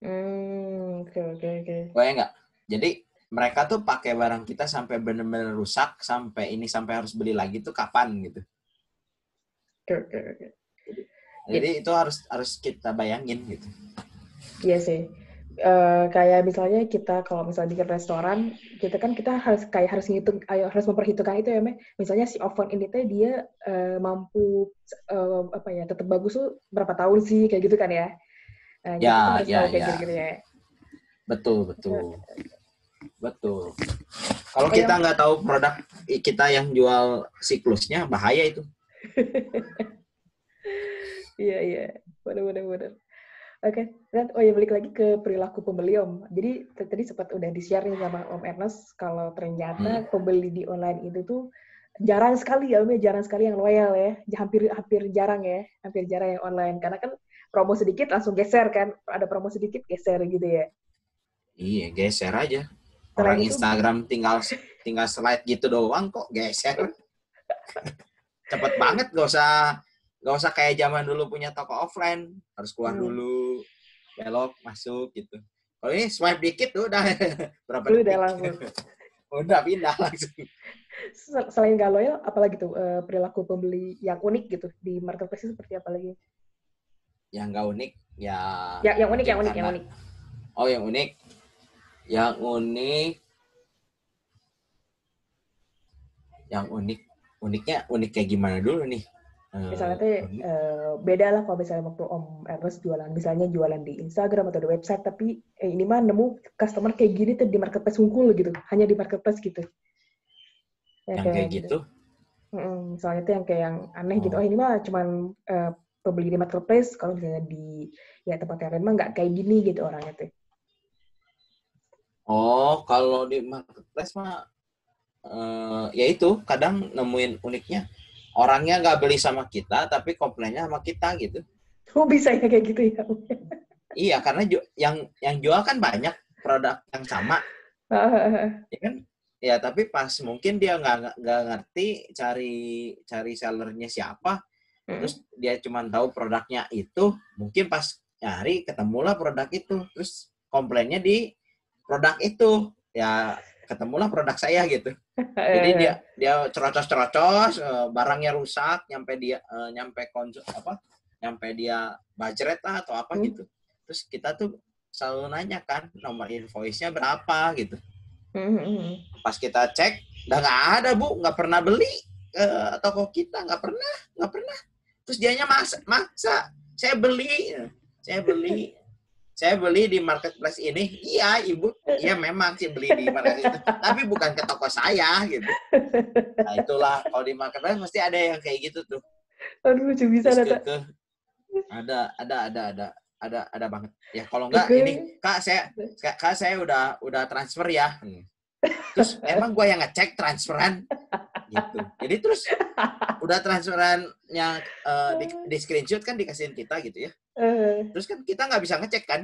A: Oke.
B: Boleh nggak? Jadi mereka tuh pakai barang kita sampai benar-benar rusak, sampai harus beli lagi tuh kapan gitu.
A: Oke.
B: Jadi itu harus kita bayangin gitu.
A: Iya sih. Kayak misalnya kita kalau misalnya bikin restoran, kita harus ngitung, harus memperhitungkan itu ya, misalnya si oven ini teh dia mampu tetap bagus tuh berapa tahun sih, kayak gitu kan ya. Nah, jadi kita harus tahu kayak gitu ya.
B: Betul. Kalau kita nggak tahu produk kita yang jual siklusnya, bahaya itu.
A: Iya. Benar. Oke. Dan balik lagi ke perilaku pembeli, Om. Jadi tadi sempat udah di-share nih sama Om Ernest kalau ternyata pembeli di online itu tuh jarang sekali ya, Om, jarang sekali yang loyal ya. Hampir jarang yang online, karena kan promo sedikit langsung geser kan. Ada promo sedikit geser gitu ya.
B: Iya, geser aja. Orang Instagram tinggal slide gitu doang kok geser. Cepet banget, gak usah kayak zaman dulu punya toko offline, harus keluar dulu, belok, masuk gitu. Kalau ini swipe dikit tuh udah berapa detik.
A: Udah langsung.
B: Udah pindah langsung.
A: Selain gak loyal, apalagi tuh perilaku pembeli yang unik gitu di marketplace seperti apa lagi?
B: Yang gak unik ya.
A: Yang unik.
B: Oh, yang unik. Yang unik. Yang unik. Unik kayak gimana dulu nih?
A: Misalnya tuh beda lah kalau misalnya waktu Om Ernest jualan, misalnya jualan di Instagram atau di website, tapi ini mah nemu customer kayak gini tuh di marketplace unggul gitu, hanya di marketplace gitu. Ya
B: Yang
A: kayak
B: kayak
A: gitu.
B: gitu?
A: Misalnya tuh yang kayak yang aneh gitu,
B: Oh.
A: ini mah cuman pembeli di marketplace, kalau misalnya di ya tempat yang lain mah nggak kayak gini gitu orangnya tuh.
B: Oh, kalau di marketplace mah ya itu kadang nemuin uniknya orangnya nggak beli sama kita tapi komplainnya sama kita gitu.
A: Oh bisa ya kayak gitu ya?
B: Iya, karena yang jual kan banyak produk yang sama, ya kan? Ya tapi pas mungkin dia nggak ngerti cari sellernya siapa, terus dia cuma tahu produknya itu, mungkin pas nyari ketemulah produk itu, terus komplainnya di produk itu, ya ketemulah produk saya gitu. Jadi dia cerocos barangnya rusak, nyampe dia bajret lah atau apa gitu. Terus kita tuh selalu nanya kan nomor invoice-nya berapa gitu. Pas kita cek udah nggak ada, Bu, nggak pernah beli toko kita, nggak pernah. Terus dianya maksa saya beli di marketplace ini. Iya, Ibu. Iya, memang sih beli di marketplace itu. Tapi bukan ke toko saya, gitu. Nah, itulah. Kalau di marketplace pasti ada yang kayak gitu tuh.
A: Aduh, lucu bisa ada.
B: Ada banget. Ya, kalau enggak, ini, Kak, saya udah transfer ya. Terus, emang gue yang ngecek transferan? Gitu. Jadi, terus, udah transferannya di screenshot kan dikasihin kita gitu ya. Terus kan kita nggak bisa ngecek kan.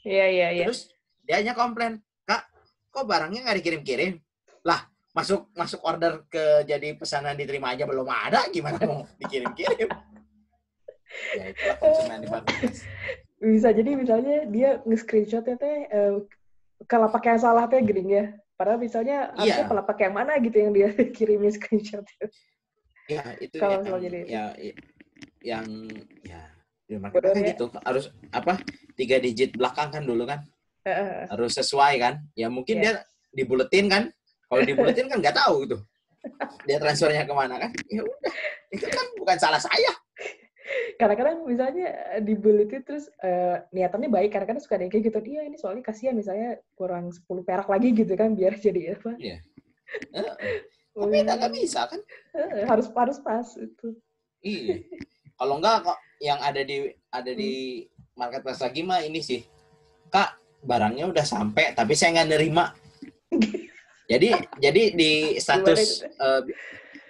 A: Iya.
B: Terus dianya komplain, Kak, kok barangnya nggak dikirim-kirim? Lah, masuk order ke jadi pesanan diterima aja belum ada, gimana mau dikirim-kirim? Ya itulah konsumen di marketplace.
A: Bisa jadi misalnya dia nge-screenshotnya teh kalau pakai yang salah teh gering ya. Padahal misalnya harusnya kalau pakai yang mana gitu yang dia kirimin screenshotnya.
B: Ya, itu
A: Kalau misalnya jadi
B: yang di marketplace kan gitu. Harus 3 digit belakang kan dulu kan. Harus sesuai kan. Ya mungkin dia dibuletin kan. Kalau dibuletin kan nggak tahu gitu. Dia transfernya kemana kan. Ya udah. Itu kan bukan salah saya.
A: Kadang-kadang misalnya dibuletin terus niatannya baik. Kadang-kadang suka ada yang kayak gitu. Dia ini soalnya kasihan misalnya kurang 10 perak lagi gitu kan. Biar jadi apa.
B: Iya. Tapi nggak bisa kan.
A: Harus pas itu.
B: Iya. Kalau enggak kok yang ada di marketplace lagi mah ini sih. Kak, barangnya udah sampai tapi saya nggak nerima. Jadi di status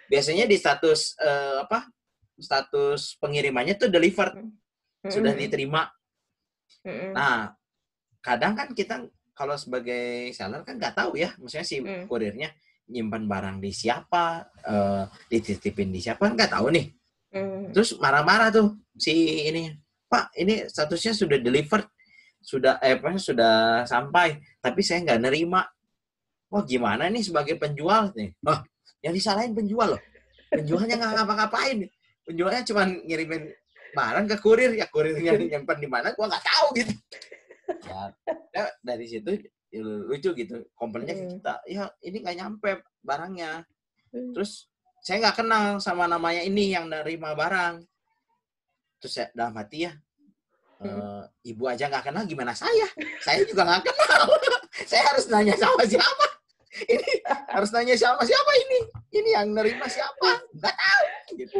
B: biasanya di status status pengirimannya tuh delivered, sudah diterima. Nah, kadang kan kita kalau sebagai seller kan nggak tahu ya, maksudnya si kurirnya nyimpan barang di siapa, dititipin di siapa, nggak tahu nih. Terus marah-marah tuh si ini, Pak, ini statusnya sudah delivered, sudah sampai, tapi saya nggak nerima. Wah, gimana nih sebagai penjual nih? Yang disalahin penjual loh. Penjualnya nggak ngapa-ngapain. Penjualnya cuma ngirimin barang ke kurir, ya kurirnya nyimpan di mana gua nggak tahu gitu. Ya, dari situ lucu gitu. Komplainnya ke kita, ya ini nggak nyampe barangnya. Terus saya nggak kenal sama namanya ini yang nerima barang. Terus saya dalam hati ya, ibu aja nggak kenal, gimana saya? Saya juga nggak kenal. Saya harus nanya sama siapa? Ini harus nanya sama siapa ini? Ini yang nerima siapa? Nggak tahu. Gitu.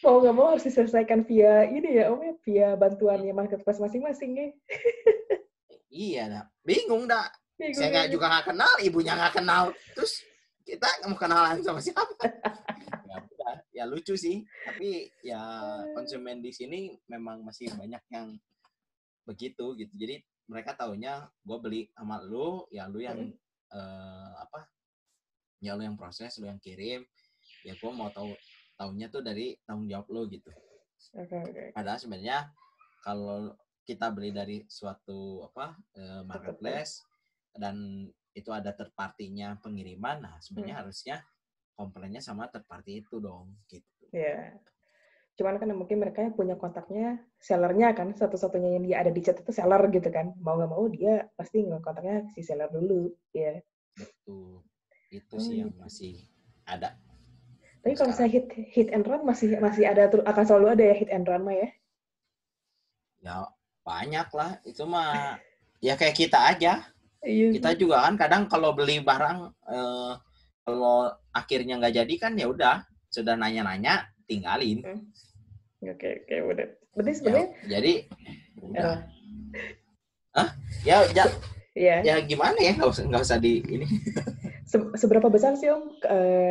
A: Mau nggak mau harus diselesaikan via ini ya, Om ya, via bantuannya marketplace masing-masing ya.
B: Iya, dah. Bingung dah. Saya juga nggak kenal, ibunya nggak kenal. Terus kita mau kenalan sama siapa? Ya lucu sih. Tapi ya konsumen di sini memang masih banyak yang begitu gitu. Jadi mereka taunya gue beli sama lu, ya lu yang ya lu yang proses, lu yang kirim. Ya gue mau taunya tuh dari tanggung jawab lu gitu. Padahal sebenarnya kalau kita beli dari suatu marketplace dan itu ada third party-nya pengiriman, nah sebenarnya harusnya komplainnya sama third party itu dong gitu.
A: Ya. Cuman kan mungkin mereka yang punya kontaknya sellernya kan, satu-satunya yang dia ada di chat itu seller gitu kan. Mau nggak mau dia pasti nge-kontaknya si seller dulu, ya.
B: Betul. Itu sih yang
A: Gitu.
B: masih ada
A: Tapi kalau saya
B: sekarang.
A: hit and run masih ada, akan selalu ada ya hit and run mah ya.
B: Ya banyak lah. Itu mah ya kayak kita aja.
A: Iya
B: Kita
A: sih.
B: juga kan kadang kalau beli barang kalau akhirnya nggak jadi kan ya udah sudah nanya-nanya tinggalin.
A: Oke, udah. Berarti
B: Ya
A: sebenarnya
B: jadi udah.
A: uh,
B: Hah? Ya
A: ya,
B: ya gimana ya, nggak usah di ini.
A: seberapa besar sih Om?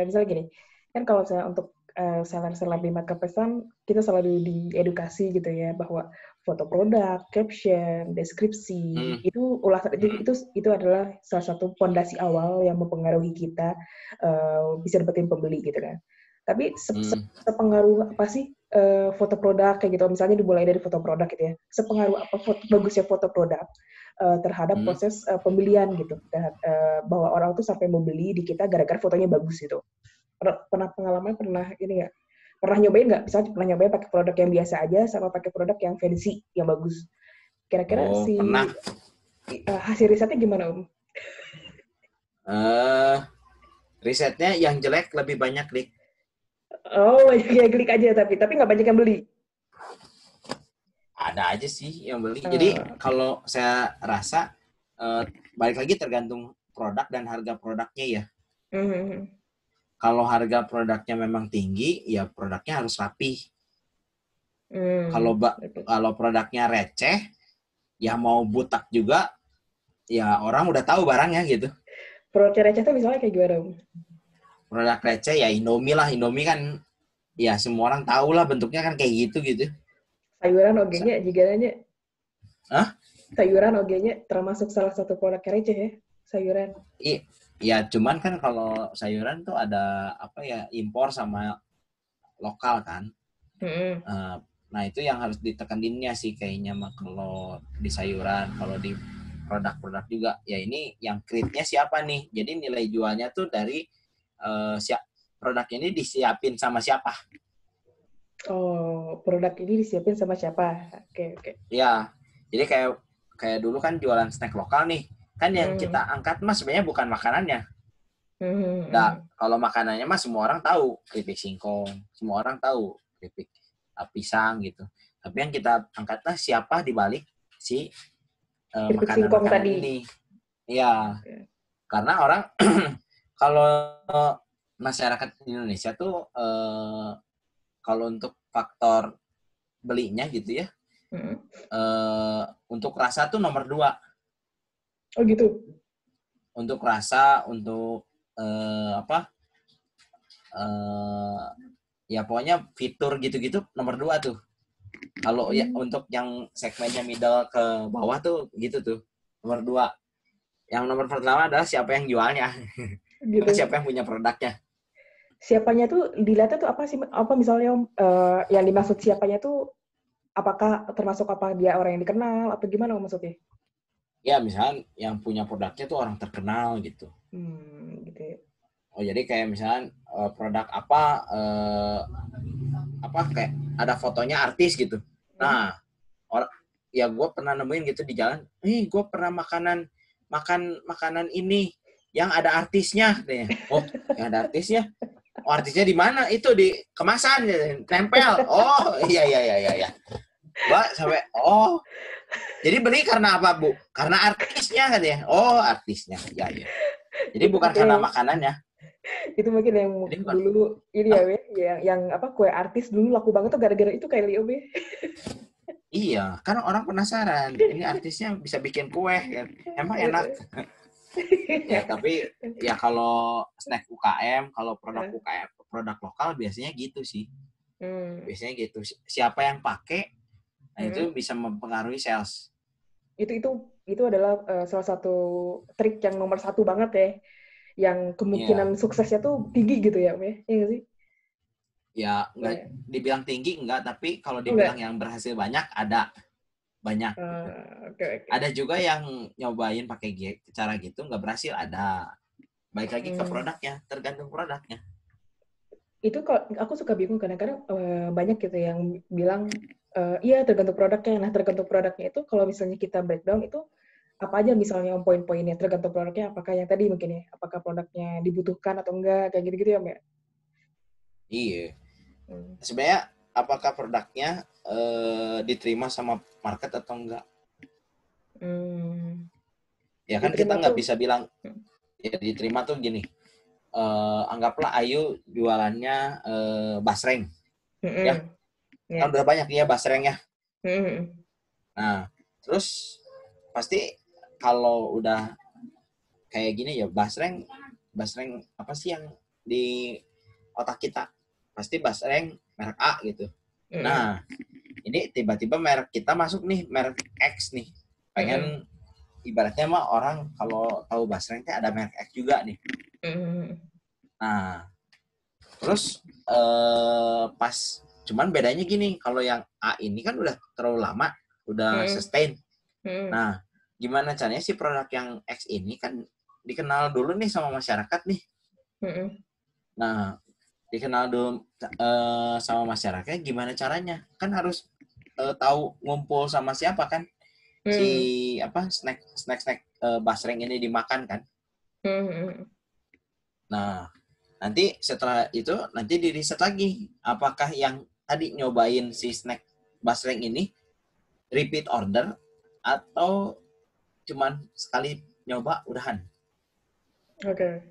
A: Misalnya gini, kan kalau saya untuk seller-seller di marketplace kan kita selalu diedukasi gitu ya bahwa foto produk, caption, deskripsi
B: Hmm,
A: itu ulasan
B: hmm,
A: itu adalah salah satu fondasi awal yang mempengaruhi kita bisa dapetin pembeli gitu kan. Tapi
B: hmm,
A: sepengaruh apa sih foto produk kayak gitu? Misalnya dimulai dari foto produk gitu ya. Sepengaruh apa bagusnya foto produk terhadap
B: hmm.
A: proses pembelian gitu, bahwa orang tuh sampai membeli di kita gara-gara fotonya bagus gitu. Pernah pengalaman ini nggak? Pernah nyobain nggak? Misalnya pernah nyobain pakai produk yang biasa aja sama pakai produk yang fancy, yang bagus. Kira-kira
B: Oh,
A: si
B: pernah.
A: hasil risetnya gimana Om?
B: eh Risetnya yang jelek lebih banyak klik.
A: Oh, banyak yang klik aja tapi nggak banyak yang beli.
B: Ada aja sih yang beli. Jadi
A: Uh,
B: kalau saya rasa eh, balik lagi tergantung produk dan harga produknya ya.
A: mm,
B: Kalau harga produknya memang tinggi, ya produknya harus rapi. Kalau
A: okay.
B: kalau produknya receh, ya mau butak juga, ya orang udah tahu barangnya gitu.
A: Produk receh tuh misalnya kayak gimana Om?
B: Produk receh ya Indomie lah. Indomie kan ya semua orang tahu lah bentuknya kan kayak gitu gitu.
A: Sayuran ogenya jika nanya
B: Hah?
A: sayuran ogenya termasuk salah satu produk yang receh ya, sayuran.
B: Ya cuman kan kalau sayuran tuh ada apa ya, impor sama lokal kan.
A: Mm-mm.
B: Eh, Nah itu yang harus ditekaninnya sih kayaknya mah kalau di sayuran, kalau di produk-produk juga. Ya ini yang create-nya siapa nih? Jadi nilai jualnya tuh dari produk ini disiapin sama siapa?
A: Oh, produk ini disiapin sama siapa? Oke.
B: Ya, jadi kayak kayak dulu kan jualan snack lokal nih. Kan yang kita
A: Hmm.
B: angkat mah sebenarnya bukan makanannya. Nah,
A: Hmm.
B: kalau makanannya mah semua orang tahu, keripik singkong, semua orang tahu keripik pisang gitu. Tapi yang kita angkatlah siapa di balik si
A: Keripik singkong
B: makanan-makanan
A: tadi.
B: ini. Iya,
A: Oke.
B: karena orang kalau masyarakat Indonesia tuh kalau untuk faktor belinya gitu ya,
A: Hmm.
B: untuk rasa tuh nomor 2.
A: Oh gitu.
B: Untuk rasa, untuk apa? Eh, Ya pokoknya fitur gitu-gitu nomor 2 tuh. Kalau ya
A: Hmm.
B: untuk yang segmennya middle ke bawah tuh gitu tuh. Nomor 2. Yang nomor pertama adalah siapa yang jualnya.
A: Gitu.
B: Siapa yang punya produknya.
A: Siapanya tuh dilihatnya tuh apa sih? Apa misalnya Om, yang dimaksud siapanya tuh apakah termasuk apa dia orang yang dikenal atau gimana Om maksudnya?
B: Ya misalnya yang punya produknya tuh orang terkenal gitu.
A: Gitu ya.
B: Oh jadi kayak misalnya produk apa kayak ada fotonya artis gitu.
A: Hmm?
B: Nah, orang ya gue pernah nemuin gitu di jalan, gue pernah makan makanan ini yang ada artisnya katanya. Oh, yang ada artisnya. Oh, artisnya di mana? Itu di kemasan, tempel. Oh, iya. Gua sampai jadi beli karena apa, Bu? Karena artisnya katanya. Oh, artisnya. Ya. Jadi
A: Itu
B: bukan
A: mungkin
B: karena
A: yang
B: makanannya.
A: Yang
B: Jadi bukan.
A: dulu ini ya,
B: Hah?
A: Be, yang apa kue artis dulu laku banget tuh gara-gara itu kayak Leo, Be.
B: Iya, kan orang penasaran. Ini artisnya bisa bikin kue kan. Emang enak. Ya, tapi ya kalau snack UKM, kalau produk UKM, produk lokal biasanya gitu sih.
A: Hmm.
B: Biasanya gitu. Siapa yang pakai, nah itu
A: Hmm.
B: bisa mempengaruhi sales.
A: Itu adalah salah satu trik yang nomor satu banget ya, yang
B: Iya.
A: kemungkinan suksesnya tuh tinggi gitu ya, Om ya? Iya nggak sih?
B: Ya, nggak
A: Iya.
B: dibilang tinggi enggak, tapi kalau
A: Oh
B: dibilang
A: enggak?
B: yang berhasil banyak, ada banyak gitu.
A: Oke.
B: Ada juga yang nyobain pakai cara gitu nggak berhasil, ada. Baik lagi ke
A: Hmm.
B: produknya, tergantung produknya.
A: Itu kalau aku suka bingung kadang-kadang banyak gitu yang bilang iya tergantung produknya. Nah tergantung produknya itu kalau misalnya kita breakdown itu apa aja misalnya poin-poinnya tergantung produknya. Apakah yang tadi mungkin ya, apakah produknya dibutuhkan atau enggak kayak gitu-gitu ya Mbak?
B: Iya. Sebenarnya apakah produknya diterima sama market atau enggak? Ya kan
A: Diterima
B: kita nggak
A: tuh.
B: bisa bilang ya diterima tuh gini. Anggaplah Ayu jualannya basreng. Ya, kan udah banyak ya basreng ya. Nah, terus pasti kalau udah kayak gini ya basreng apa sih yang di otak kita? Pasti basreng merek A gitu. Nah, ini tiba-tiba merek kita masuk nih, merek X nih. Pengen ibaratnya mah orang kalau tahu basreng teh ada merek X juga nih. Nah, terus pas cuman bedanya gini, kalau yang A ini kan udah terlalu lama, udah sustain. Nah, gimana caranya si produk yang X ini kan dikenal dulu nih sama masyarakat nih. Nah, dikenal dulu sama masyarakat, gimana caranya? Kan harus tahu ngumpul sama siapa kan? Si apa snack basreng ini dimakan kan? Nah, nanti setelah itu nanti di riset lagi apakah yang tadi nyobain si snack basreng ini repeat order atau cuman sekali nyoba udahan.
A: Oke.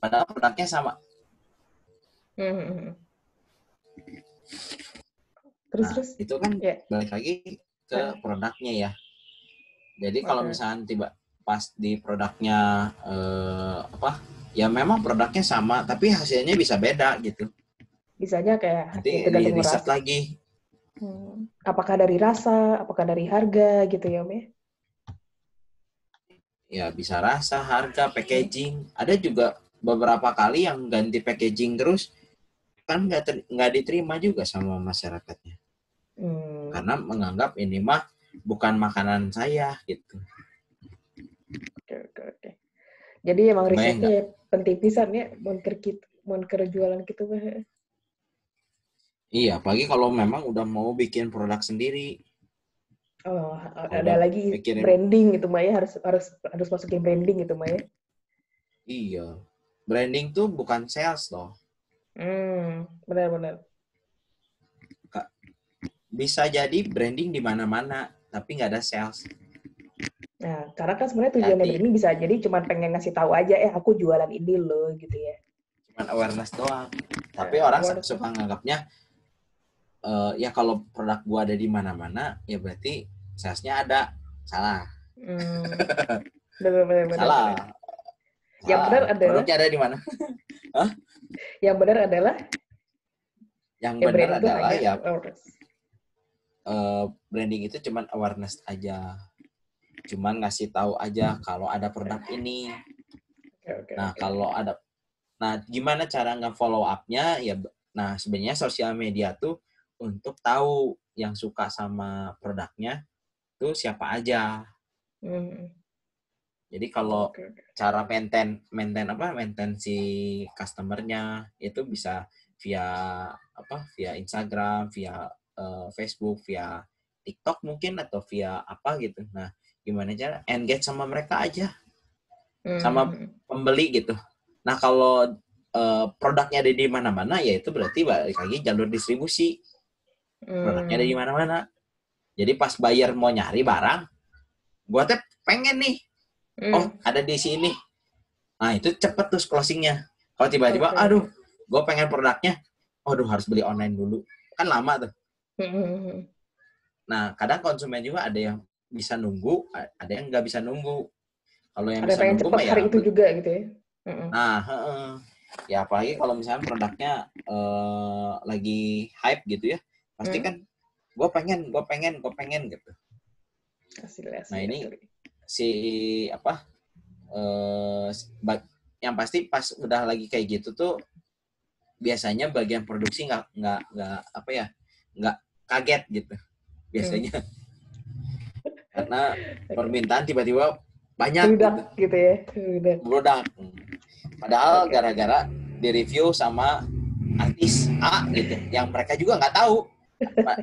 B: Padahal produknya sama.
A: Terus
B: itu kan balik lagi ke produknya ya. Jadi kalau misalnya pas di produknya ya memang produknya sama tapi hasilnya bisa beda gitu.
A: Bisanya kayak
B: nanti
A: ya tergantung
B: riset
A: rasa.
B: lagi.
A: Apakah dari rasa, apakah dari harga gitu ya Om ya?
B: Ya bisa rasa, harga, packaging. Ada juga beberapa kali yang ganti packaging terus kan nggak diterima juga sama masyarakatnya. Karena menganggap ini mah bukan makanan saya gitu.
A: Oke. Jadi emang risetnya penting pisan ya, mau jualan gitu mah.
B: Iya, apalagi kalau memang udah mau bikin produk sendiri.
A: Oh, ada lagi branding gitu Maya, harus masukin branding gitu Maya.
B: Iya. Branding tuh bukan sales loh.
A: Benar-benar.
B: Bisa jadi branding di mana-mana, tapi nggak ada sales.
A: Nah, karena kan sebenarnya tujuannya branding bisa jadi cuma pengen ngasih tahu aja, aku jualan ini loh gitu ya.
B: Cuman awareness doang. Tapi orang suka nganggapnya ya kalau produk gua ada di mana-mana, ya berarti salesnya ada. Salah.
A: Benar.
B: Salah.
A: Yang benar adalah
B: produknya ada di mana? Hah?
A: Yang benar adalah
B: ya branding itu cuman awareness aja. Cuman ngasih tahu aja kalau ada produk ini. Kalau ada gimana cara nge-follow up-nya ya. Nah, sebenarnya sosial media tuh untuk tahu yang suka sama produknya tuh siapa aja. Jadi kalau cara maintain si customer-nya itu bisa via Instagram, via Facebook, via TikTok mungkin atau via apa gitu. Nah, gimana cara engage sama mereka aja. Sama pembeli gitu. Nah, kalau produknya ada di mana-mana ya itu berarti balik lagi jalur distribusi. Produknya ada di mana-mana. Jadi pas buyer mau nyari barang, gua tuh pengen nih. Oh, ada di sini. Nah, itu cepet tuh closingnya. Kalau tiba-tiba, aduh, gue pengen produknya, aduh harus beli online dulu. Kan lama tuh. Nah, kadang konsumen juga ada yang bisa nunggu, ada yang nggak bisa nunggu. Kalau yang bisa nunggu mah ya
A: hari itu juga gitu ya.
B: Nah, ya apalagi kalau misalnya produknya lagi hype gitu ya, pasti kan gue pengen gitu. Nah, ini si yang pasti pas udah lagi kayak gitu tuh biasanya bagian produksi nggak kaget gitu biasanya. Karena permintaan tiba-tiba banyak
A: gitu ya.
B: Bludak. Padahal gara-gara di-review sama artis A gitu, yang mereka juga nggak tahu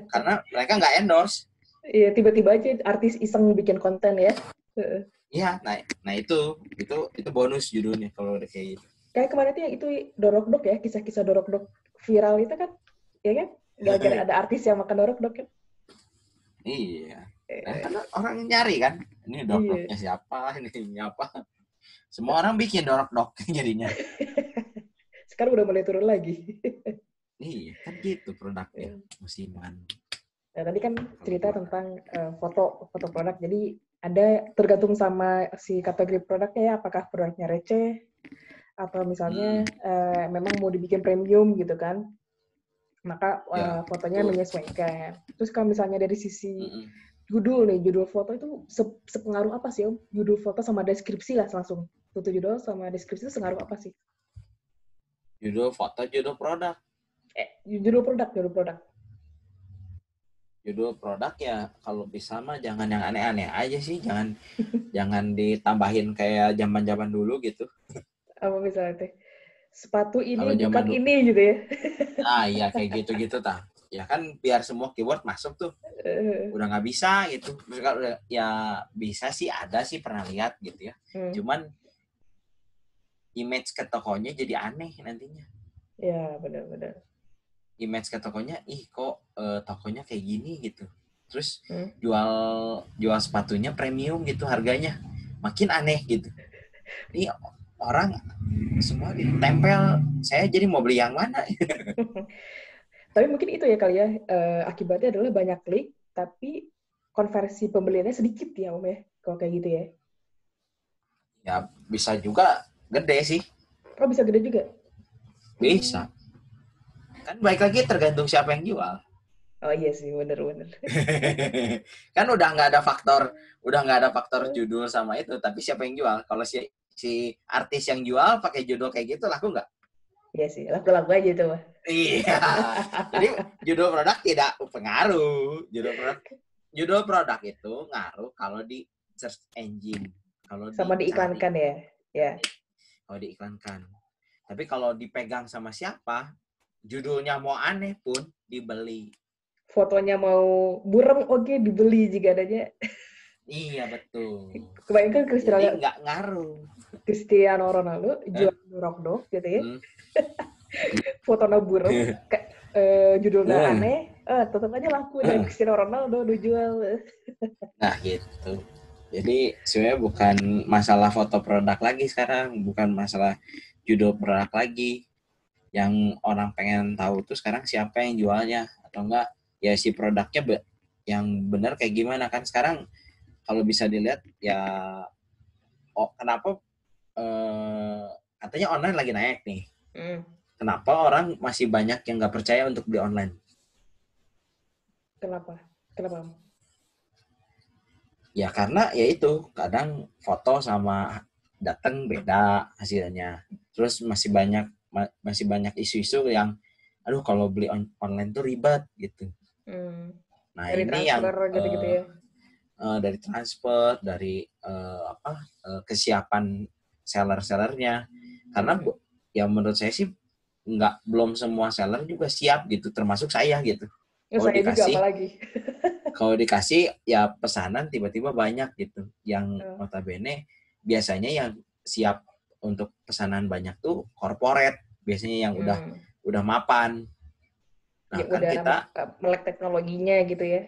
B: karena mereka nggak endorse.
A: Iya, tiba-tiba aja artis iseng bikin konten ya.
B: Iya, nah itu bonus judulnya kalau udah kayak gitu.
A: Kayak kemarin tuh yang itu dorok-dok ya, kisah-kisah dorok-dok viral itu kan, ya kan? Gara-gara ada artis yang makan dorok-dok kan?
B: Iya. Nah, kan orang nyari kan, ini dorok-doknya siapa, ini apa. Semua orang bikin dorok-dok jadinya.
A: Sekarang udah mulai turun lagi.
B: Iya, kan gitu produknya, musiman.
A: Nah, tadi kan cerita tentang foto produk. Jadi ada tergantung sama si kategori produknya ya, apakah produknya receh atau misalnya memang mau dibikin premium gitu kan. Maka fotonya menyesuaikan. Terus kalau misalnya dari sisi judul foto itu sepengaruh apa sih Om? Judul foto sama deskripsi lah langsung. Foto judul sama deskripsi itu pengaruh apa sih?
B: Judul foto, judul produk.
A: Judul produk.
B: Judul produk ya kalau bisa mah jangan yang aneh-aneh aja sih, jangan ditambahin kayak zaman-zaman dulu gitu.
A: Apa misalnya teh? Sepatu ini
B: kalau
A: bukan ini gitu ya.
B: Nah, iya kayak gitu-gitu tah. Ya kan biar semua keyword masuk tuh. Udah nggak bisa gitu. Terus kalau ya bisa sih, ada sih pernah lihat gitu ya. Cuman image ke tokonya jadi aneh nantinya.
A: Ya, benar-benar.
B: Image ke tokonya, kok tokonya kayak gini gitu. Terus jual sepatunya premium gitu harganya. Makin aneh gitu. Ini orang semua ditempel, saya jadi mau beli yang mana?
A: Tapi mungkin itu ya kali ya, akibatnya adalah banyak klik, tapi konversi pembeliannya sedikit ya Om ya, kalau kayak gitu ya.
B: Ya bisa juga gede sih.
A: Oh bisa gede juga?
B: Bisa. Kan baik lagi tergantung siapa yang jual.
A: Oh iya sih, bener-bener.
B: Kan udah nggak ada faktor judul sama itu, tapi siapa yang jual? Kalau si artis yang jual pakai judul kayak gitu laku nggak?
A: Iya sih, lagu-lagu aja itu mah.
B: Iya. Jadi judul produk tidak pengaruh. Judul produk itu ngaruh kalau di search engine. Kalau
A: sama diiklankan ya. Ya.
B: Kalau diiklankan. Tapi kalau dipegang sama siapa, judulnya mau aneh pun dibeli.
A: Fotonya mau burem, oke, dibeli jika adanya.
B: Iya, betul.
A: Kebanyakan
B: Jadi nggak ngaruh.
A: Cristiano Ronaldo jual dorok-dok gitu ya. Fotonya burem, judulnya aneh, tetap aja laku dari Cristiano Ronaldo udah jual.
B: Nah, gitu. Jadi sebenarnya bukan masalah foto produk lagi sekarang, bukan masalah judul produk lagi. Yang orang pengen tahu tuh sekarang siapa yang jualnya, atau enggak ya si produknya yang benar kayak gimana. Kan sekarang kalau bisa dilihat ya, kenapa katanya online lagi naik nih. Kenapa orang masih banyak yang nggak percaya untuk beli online?
A: Kenapa?
B: Ya karena ya itu, kadang foto sama datang beda hasilnya. Terus masih banyak isu-isu yang aduh kalau beli online tuh ribet gitu. Nah,
A: dari
B: ini yang
A: gitu-gitu ya.
B: Dari transfer, dari kesiapan seller-sellernya. Karena ya menurut saya sih belum semua seller juga siap gitu, termasuk saya gitu. Kalau dikasih ya pesanan tiba-tiba banyak gitu. Yang notabene biasanya yang siap untuk pesanan banyak tuh corporate, biasanya yang udah mapan. Nah,
A: ya,
B: kan
A: udah
B: kita
A: melek teknologinya gitu ya.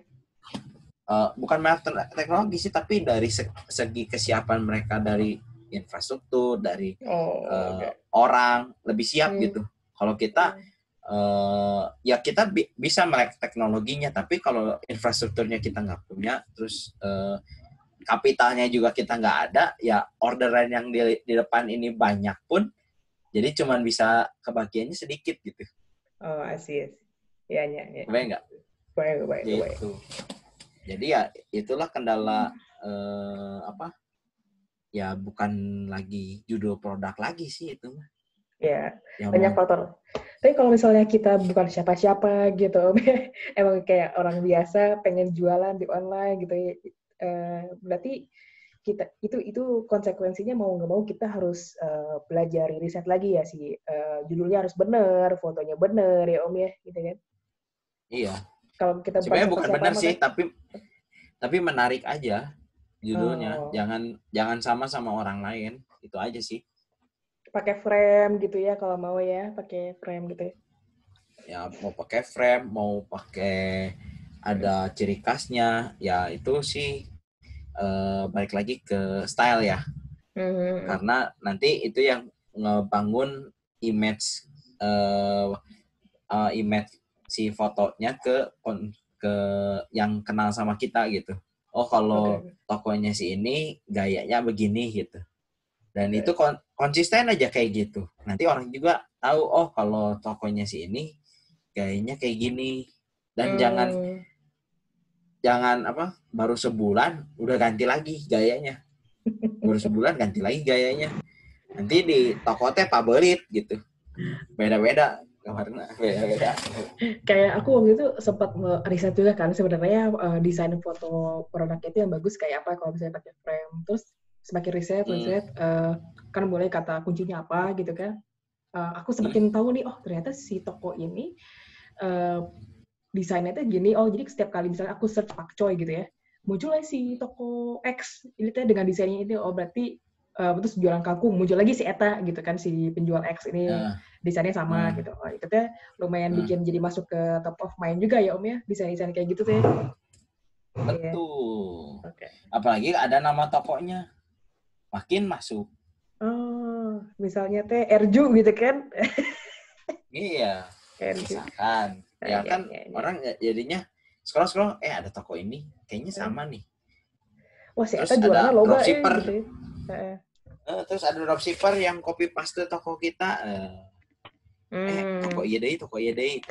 B: Bukan melek teknologi sih, tapi dari segi kesiapan mereka, dari infrastruktur, dari orang lebih siap gitu. Kalau kita ya kita bisa melek teknologinya, tapi kalau infrastrukturnya kita nggak punya, terus kapitalnya juga kita nggak ada, ya orderan yang di depan ini banyak pun, jadi cuman bisa kebagiannya sedikit gitu.
A: Oh, asih. Ya.
B: Kebayang nggak?
A: Baik.
B: Jadi ya itulah kendala ya bukan lagi judul produk lagi sih itu.
A: Ya, banyak faktor. Tapi kalau misalnya kita bukan siapa-siapa gitu, emang kayak orang biasa pengen jualan di online gitu, berarti itu konsekuensinya mau nggak mau kita harus belajar riset lagi ya sih. Judulnya harus benar, fotonya benar ya Om ya, gitu kan?
B: Iya.
A: Kalau kita
B: sebenarnya bukan benar sih,
A: kan?
B: tapi menarik aja judulnya. Jangan sama orang lain. Itu aja sih.
A: Pakai frame gitu ya kalau mau ya, pakai frame gitu ya.
B: Ya mau pakai frame, mau pakai ada ciri khasnya, ya itu sih balik lagi ke style ya. Karena nanti itu yang ngebangun image image si fotonya ke yang kenal sama kita gitu. Oh kalau tokonya si ini gayanya begini gitu. Dan itu konsisten aja kayak gitu. Nanti orang juga tahu, oh kalau tokonya si ini gayanya kayak gini. Dan jangan baru sebulan udah ganti lagi gayanya. Baru sebulan ganti lagi gayanya. Nanti di toko teh favorit gitu. Beda-beda kamarnya, beda-beda.
A: Kayak aku waktu itu sempat riset juga kan sebenarnya desain foto produknya itu yang bagus kayak apa kalau misalnya pakai frame. Terus semakin riset kan mulai kata kuncinya apa gitu kan. Aku semakin tahu nih, oh ternyata si toko ini desainnya tuh gini. Oh jadi setiap kali misalnya aku search Pak Choi gitu ya, muncullah si toko X ini tuh dengan desainnya ini. Oh berarti terus jualan kangkung, muncul lagi si Eta gitu kan, si penjual X ini desainnya sama gitu. Oh, itu teh lumayan bikin jadi masuk ke top of mind juga ya Om ya, desain-desain kayak gitu teh.
B: Betul. Okay. Apalagi ada nama tokonya, makin masuk.
A: Oh, misalnya teh Erju gitu kan?
B: Iya. Misalkan, ya kan orang jadinya scroll ada toko ini, kayaknya sama nih.
A: Wah, si Eta jualannya loba
B: gitu. Terus ada dropshipper yang copy paste toko kita. Toko iya deh.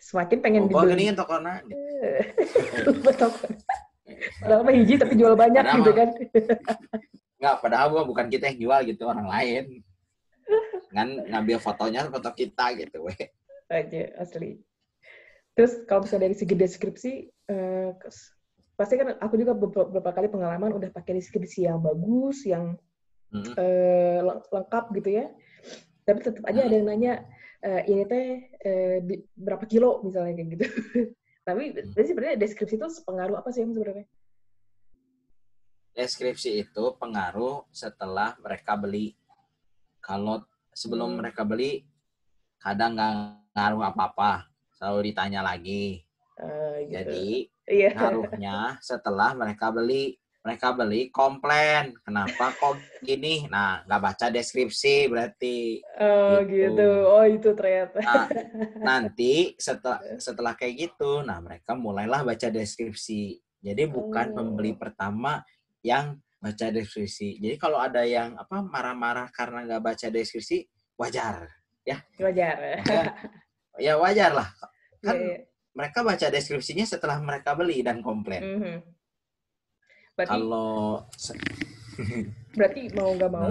A: Semakin pengen dibeli.
B: Gini toko na.
A: Padahal mah hiji tapi jual banyak padahal gitu kan.
B: Enggak, padahal bukan kita yang jual gitu, orang lain. Kan ngambil fotonya foto kita gitu weh.
A: Aja asli. Terus kalau misalnya dari segi deskripsi pasti kan aku juga beberapa kali pengalaman udah pakai deskripsi yang bagus, yang lengkap gitu ya. Tapi tetap aja ada yang nanya ini teh berapa kilo misalnya kayak gitu. Tapi sebenarnya deskripsi itu pengaruh apa sih sebenarnya?
B: Deskripsi itu pengaruh setelah mereka beli. Kalau sebelum mereka beli, kadang nggak ngaruh apa-apa. Selalu ditanya lagi.
A: Gitu.
B: Jadi, ngaruhnya setelah mereka beli. Mereka beli komplain. Kenapa kok gini? Nah, nggak baca deskripsi berarti.
A: Oh, gitu. Oh, itu ternyata.
B: Nah, nanti setelah kayak gitu, nah mereka mulailah baca deskripsi. Jadi bukan pembeli pertama yang baca deskripsi. Jadi kalau ada yang marah-marah karena nggak baca deskripsi, wajar, ya.
A: Wajar.
B: Ya wajar lah. Kan mereka baca deskripsinya setelah mereka beli dan komplain. Kalau
A: berarti mau nggak mau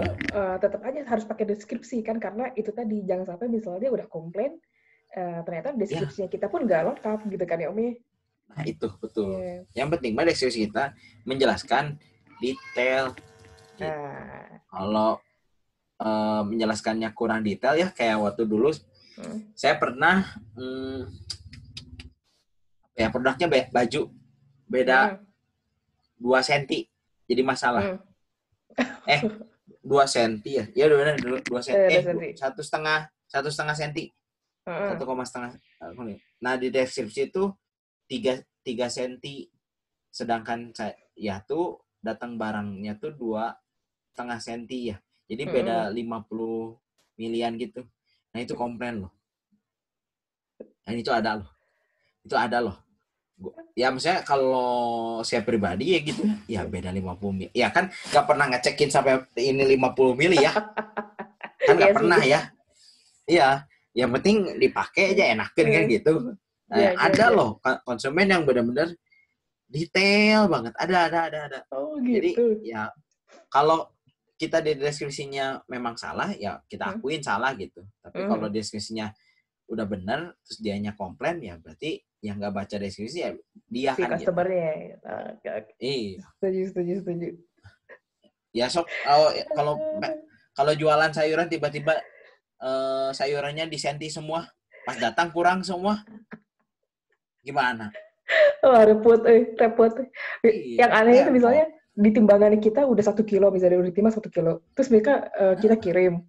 A: tetap aja harus pakai deskripsi kan, karena itu tadi jangan sampai misalnya dia udah komplain ternyata deskripsinya kita pun nggak lengkap gitu kan ya Om ya.
B: Nah itu betul. Yang penting mah deskripsi kita menjelaskan detail. Gitu. Kalau menjelaskannya kurang detail ya kayak waktu dulu saya pernah produknya baju beda 2 cm jadi masalah. 2 cm ya? Iya benar 2 cm. 1,5 cm. 1,5. Nah di deskripsi itu 3 cm. Sedangkan ya tuh datang barangnya tuh 2,5 cm ya. Jadi beda 50 milian gitu. Nah itu komplain loh. Nah itu ada loh. Ya misalnya kalau saya pribadi ya gitu ya beda 50 mil. Ya kan nggak pernah ngecekin sampai ini 50 mili ya. Kan nggak pernah ya. Iya, yang penting dipakai aja enakan kan gitu. Nah, ada loh konsumen yang benar-benar detail banget. Ada.
A: Oh gitu.
B: Jadi ya kalau kita di deskripsinya memang salah ya kita akuin salah gitu. Tapi kalau deskripsinya udah benar terus dianya komplain ya berarti yang nggak baca deskripsi ya dia
A: si
B: kan gitu.
A: customer-nya.
B: Iya.
A: Setuju.
B: Ya sok kalau jualan sayuran tiba-tiba sayurannya disenti semua, pas datang kurang semua, gimana?
A: Oh, repot.
B: Iya,
A: Yang aneh itu
B: repot.
A: misalnya di timbangan kita udah 1 kilo, misalnya udah ditimbang 1 kilo. Terus mereka kita kirim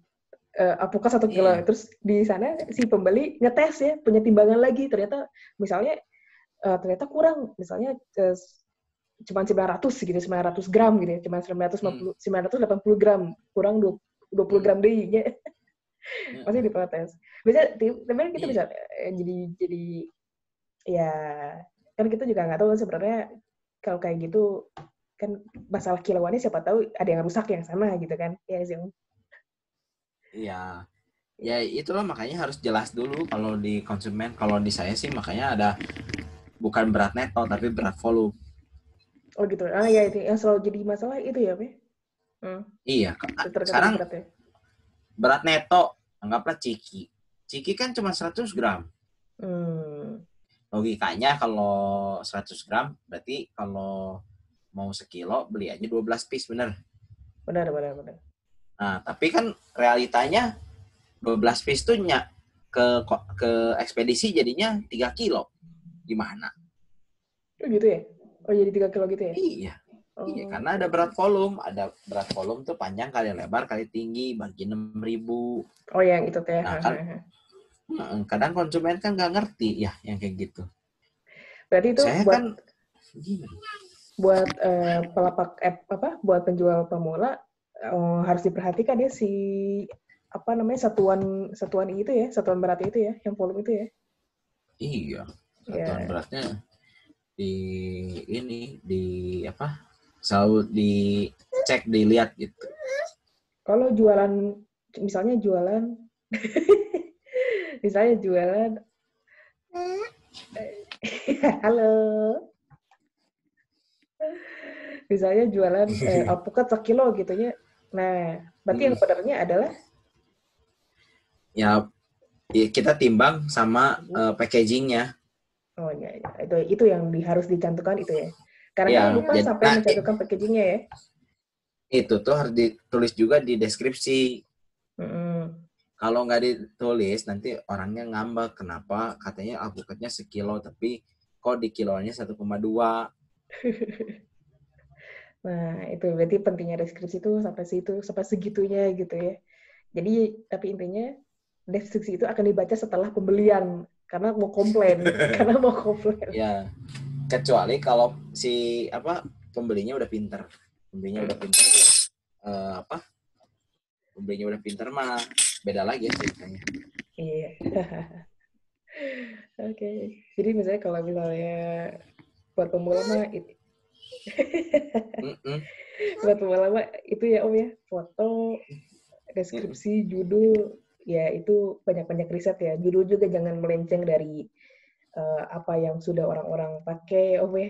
A: apokat 1 kilo.
B: Iya.
A: Terus di sana si pembeli ngetes ya, punya timbangan lagi. Ternyata misalnya kurang, misalnya cuma 900 gitu, 900 gram gitu ya, cuma 980 gram, kurang 20 gram deh, masih diprotes. Biasanya, tapi kita bisa jadi ya kan kita juga nggak tahu sebenarnya kalau kayak gitu kan masalah kilauannya siapa tahu ada yang rusak yang sama gitu kan ya sih.
B: Iya. Ya itulah makanya harus jelas dulu kalau di konsumen. Kalau di saya sih makanya ada bukan berat neto tapi berat volume.
A: Oh gitu. Ya itu yang selalu jadi masalah itu ya, Pak.
B: Iya,
A: Terkadang
B: sekarang
A: beratnya.
B: berat neto anggaplah ciki. Ciki kan cuma 100 gram. Logikanya kalau 100 gram berarti kalau mau sekilo beli aja 12 piece, bener?
A: Benar.
B: Nah, tapi kan realitanya 12 piece tuh ke ekspedisi jadinya 3 kilo. Gimana?
A: Oh gitu ya? Oh jadi 3 kilo gitu ya?
B: Iya.
A: Oh,
B: Iya, karena ada berat volume. Ada berat volume tuh panjang kali lebar kali tinggi, bagi 6.000.
A: Oh yang itu teh.
B: Nah kan, kadang konsumen kan nggak ngerti ya yang kayak gitu.
A: Berarti itu
B: Saya
A: buat
B: kan gini.
A: Buat buat penjual pemula harus diperhatikan ya si apa namanya satuan itu ya, satuan berat itu ya, yang volume itu ya.
B: Iya, satuan beratnya selalu dicek, dilihat gitu.
A: Kalau jualan misalnya halo, misalnya jualan alpukat 1 kilo gitu ya. Nah berarti yang benarnya adalah
B: ya kita timbang sama packagingnya.
A: Oh ya, itu yang harus dicantumkan itu ya. Karena kan lupa sampai mencantumkan packagingnya ya.
B: Itu tuh harus ditulis juga di deskripsi. Kalau nggak ditulis nanti orangnya ngambek, kenapa katanya alpukatnya sekilo tapi kok di kilonya 1,2.
A: Nah itu berarti pentingnya deskripsi itu sampai segitunya gitu ya. Jadi tapi intinya deskripsi itu akan dibaca setelah pembelian karena mau komplain.
B: Ya kecuali kalau si pembelinya udah pinter. Pembelinya udah pinter mah beda lagi ya ceritanya.
A: Iya. Oke. Jadi misalnya kalau buat pemula mah buat pemula mah itu ya Om ya, foto, deskripsi, judul, ya itu banyak-banyak riset ya. Judul juga jangan melenceng dari apa yang sudah orang-orang pakai Om ya.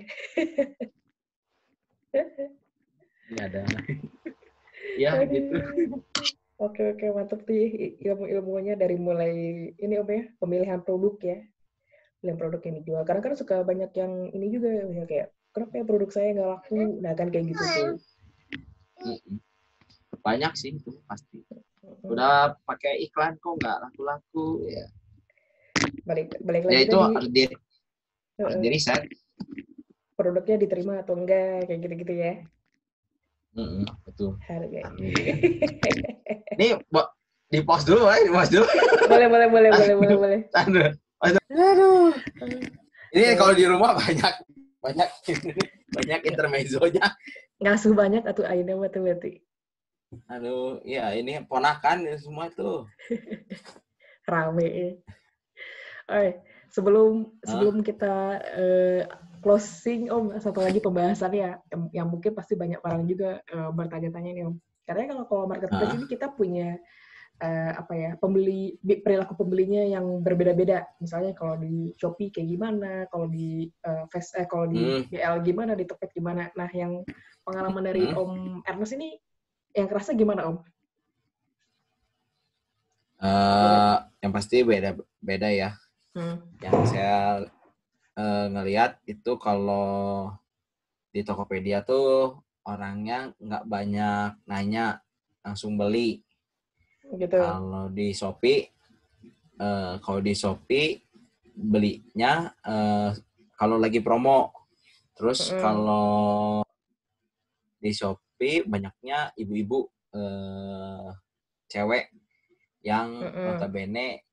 B: Iya ada. Ya gitu.
A: Oke, mantap tuh ilmu-ilmunya dari mulai ini Om ya, pemilihan produk ya. Pemilihan produk yang dijual. Karena kan suka banyak yang ini juga ya kayak kenapa ya produk saya nggak laku? Nah kan kayak gitu tuh.
B: Banyak sih itu pasti. Udah pakai iklan kok nggak laku-laku ya.
A: Balik lagi
B: ya itu harus di riset.
A: Produknya diterima atau enggak kayak gitu-gitu ya.
B: Betul.
A: Harga.
B: Ini di pause dulu ya,
A: Boleh.
B: Aduh. Ini kalau di rumah banyak intermezzonya.
A: Ngasuh banyak atau akhirnya berarti.
B: Aduh, ya ini ponakan semua tuh.
A: Rame. Sebelum kita closing Om, satu lagi pembahasan ya yang mungkin pasti banyak orang juga bertanya-tanya nih Om. Karena kalau marketplace ini kita punya perilaku pembelinya yang berbeda-beda. Misalnya kalau di Shopee kayak gimana, kalau di BL gimana, di Tokped gimana. Nah, yang pengalaman dari Om Ernest ini yang kerasa gimana Om?
B: Yang pasti beda ya. Yang saya ngelihat itu kalau di Tokopedia tuh orangnya nggak banyak nanya, langsung beli.
A: Gitu.
B: Kalau di Shopee belinya kalau lagi promo. Terus kalau di Shopee banyaknya ibu-ibu cewek yang notabene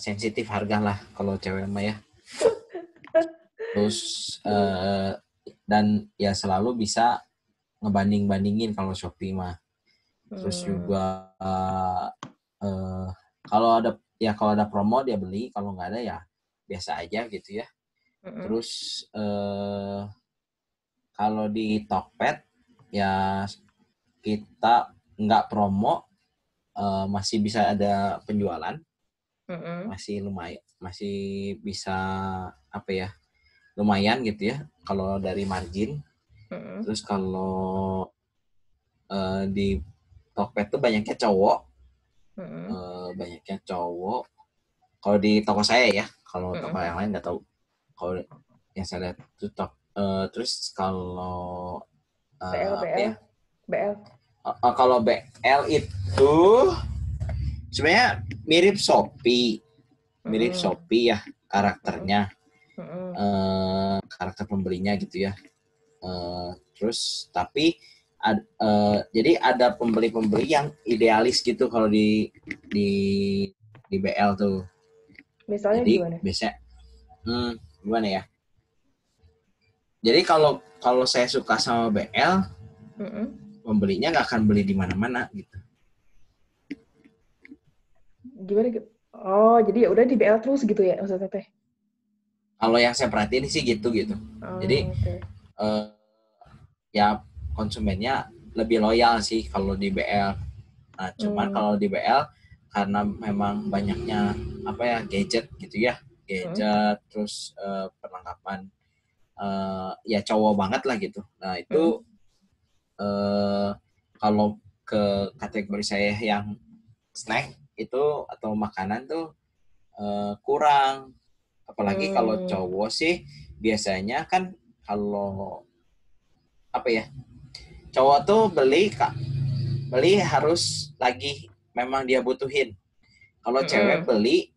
B: sensitif harga lah kalau cewek mah ya. Terus dan ya selalu bisa ngebanding-bandingin kalau Shopee mah. Terus juga kalau ada promo dia beli, kalau nggak ada ya biasa aja gitu ya. Terus kalau di Tokped ya kita nggak promo, masih bisa ada penjualan, masih lumayan, masih bisa apa ya, lumayan gitu ya kalau dari margin. Terus kalau di Tokped tuh banyaknya cowok, kalau di toko saya ya, kalau toko yang lain nggak tahu. Kalau yang saya lihat itu terus kalau
A: BL.
B: Kalau BL itu sebenarnya mirip Shopee ya karakternya, karakter pembelinya gitu ya. Terus tapi jadi ada pembeli yang idealis gitu kalau di BL tuh.
A: Misalnya
B: Jadi
A: gimana?
B: biasanya gimana ya? Jadi kalau saya suka sama BL, pembelinya nggak akan beli di mana-mana gitu.
A: Gimana gitu? Oh, jadi ya udah di BL terus gitu ya maksudnya teh?
B: Kalau yang saya perhatiin sih gitu. Jadi ya konsumennya lebih loyal sih kalau di BL. Nah, cuman kalau di BL karena memang banyaknya apa ya, gadget gitu ya, terus perlengkapan ya cowok banget lah gitu. Nah itu kalau ke kategori saya yang snack itu atau makanan tuh kurang. Apalagi kalau cowok sih biasanya kan kalau apa ya, cowok tuh beli harus lagi memang dia butuhin. Kalau cewek beli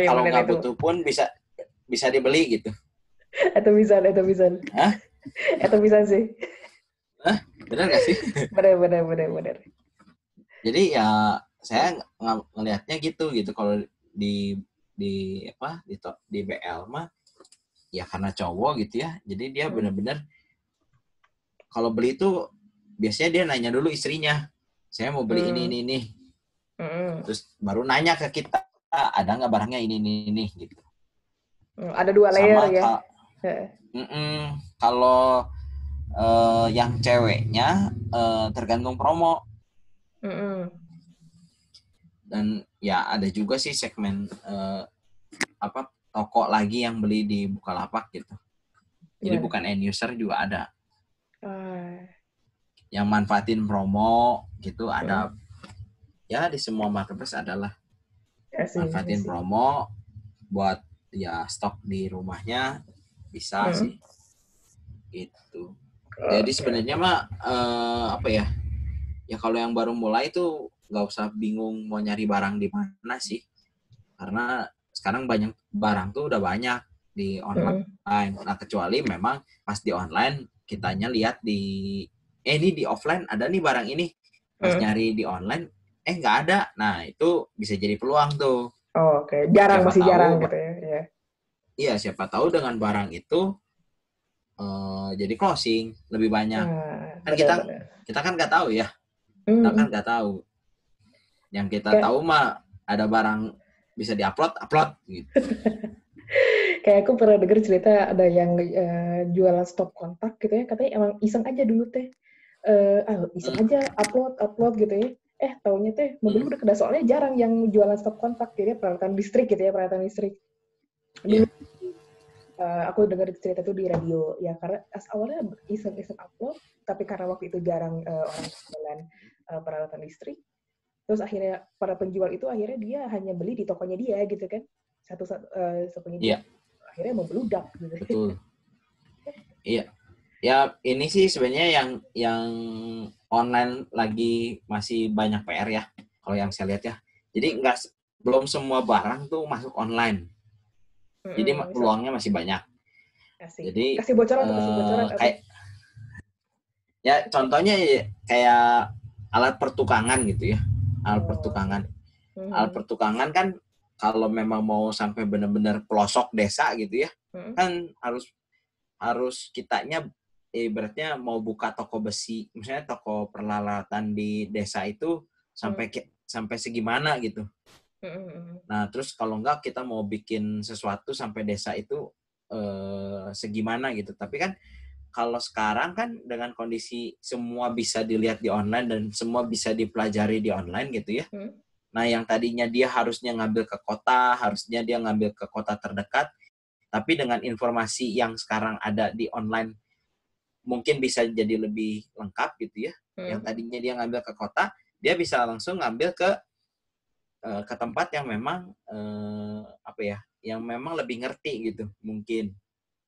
B: kalau nggak butuh pun bisa dibeli gitu.
A: Atau bisa.
B: Hah?
A: Atau bisa sih.
B: Hah? Benar nggak sih?
A: Benar.
B: Jadi ya saya ngelihatnya gitu kalau di BL mah ya karena cowok gitu ya. Jadi dia benar-benar kalau beli tuh biasanya dia nanya dulu istrinya, saya mau beli ini. Terus baru nanya ke kita, ada nggak barangnya ini gitu.
A: Ada 2 layer ya.
B: Kalau yang ceweknya tergantung promo. Dan ya ada juga sih segmen toko lagi yang beli di Bukalapak gitu. Jadi bukan end user juga ada. Yang manfaatin promo gitu ada. Ya di semua marketplace adalah manfaatin promo buat ya stok di rumahnya bisa sih gitu. Jadi sebenarnya mah apa ya kalau yang baru mulai itu nggak usah bingung mau nyari barang di mana sih, karena sekarang banyak barang tuh udah banyak di online. Nah kecuali memang pas di online kitanya lihat ini di offline ada nih barang ini, pas nyari di online nggak ada. Nah itu bisa jadi peluang tuh.
A: Oke. Jarang gitu ya.
B: Iya, siapa tahu dengan barang itu jadi closing lebih banyak. Kan kita kan nggak tahu ya. Kita kan nggak tahu. Yang kita tahu mah ada barang bisa upload gitu.
A: Kayak aku pernah denger cerita ada yang jualan stop kontak gitu ya, katanya emang iseng aja dulu teh. Iseng aja upload gitu ya. Taunya teh mobil udah kena, soalnya jarang yang jualan stop kontak, jadi peralatan listrik gitu ya, peralatan listrik. Dulu aku dengar cerita itu di radio ya, karena awalnya iseng upload, tapi karena waktu itu jarang orang jualan peralatan listrik, terus akhirnya para penjual itu akhirnya dia hanya beli di tokonya dia gitu kan, satu-satunya dia. akhirnya membludak gitu.
B: Betul. Iya. Ya ini sih sebenarnya yang online lagi masih banyak PR ya. Kalau yang saya lihat ya. Jadi belum semua barang tuh masuk online. Jadi peluangnya masih banyak. Jadi
A: kasih bocoran
B: kayak ya contohnya kayak alat pertukangan gitu ya. Alat pertukangan. Alat pertukangan kan kalau memang mau sampai benar-benar pelosok desa gitu ya, kan harus kitanya ibaratnya mau buka toko besi, misalnya toko peralatan di desa itu sampai segimana gitu. Nah, terus kalau enggak kita mau bikin sesuatu sampai desa itu segimana gitu. Tapi kan kalau sekarang kan dengan kondisi semua bisa dilihat di online dan semua bisa dipelajari di online gitu ya. Nah, yang tadinya dia harusnya ngambil ke kota, harusnya dia ngambil ke kota terdekat, tapi dengan informasi yang sekarang ada di online mungkin bisa jadi lebih lengkap gitu ya. Yang tadinya dia ngambil ke kota, dia bisa langsung ngambil ke tempat yang memang yang memang lebih ngerti gitu mungkin.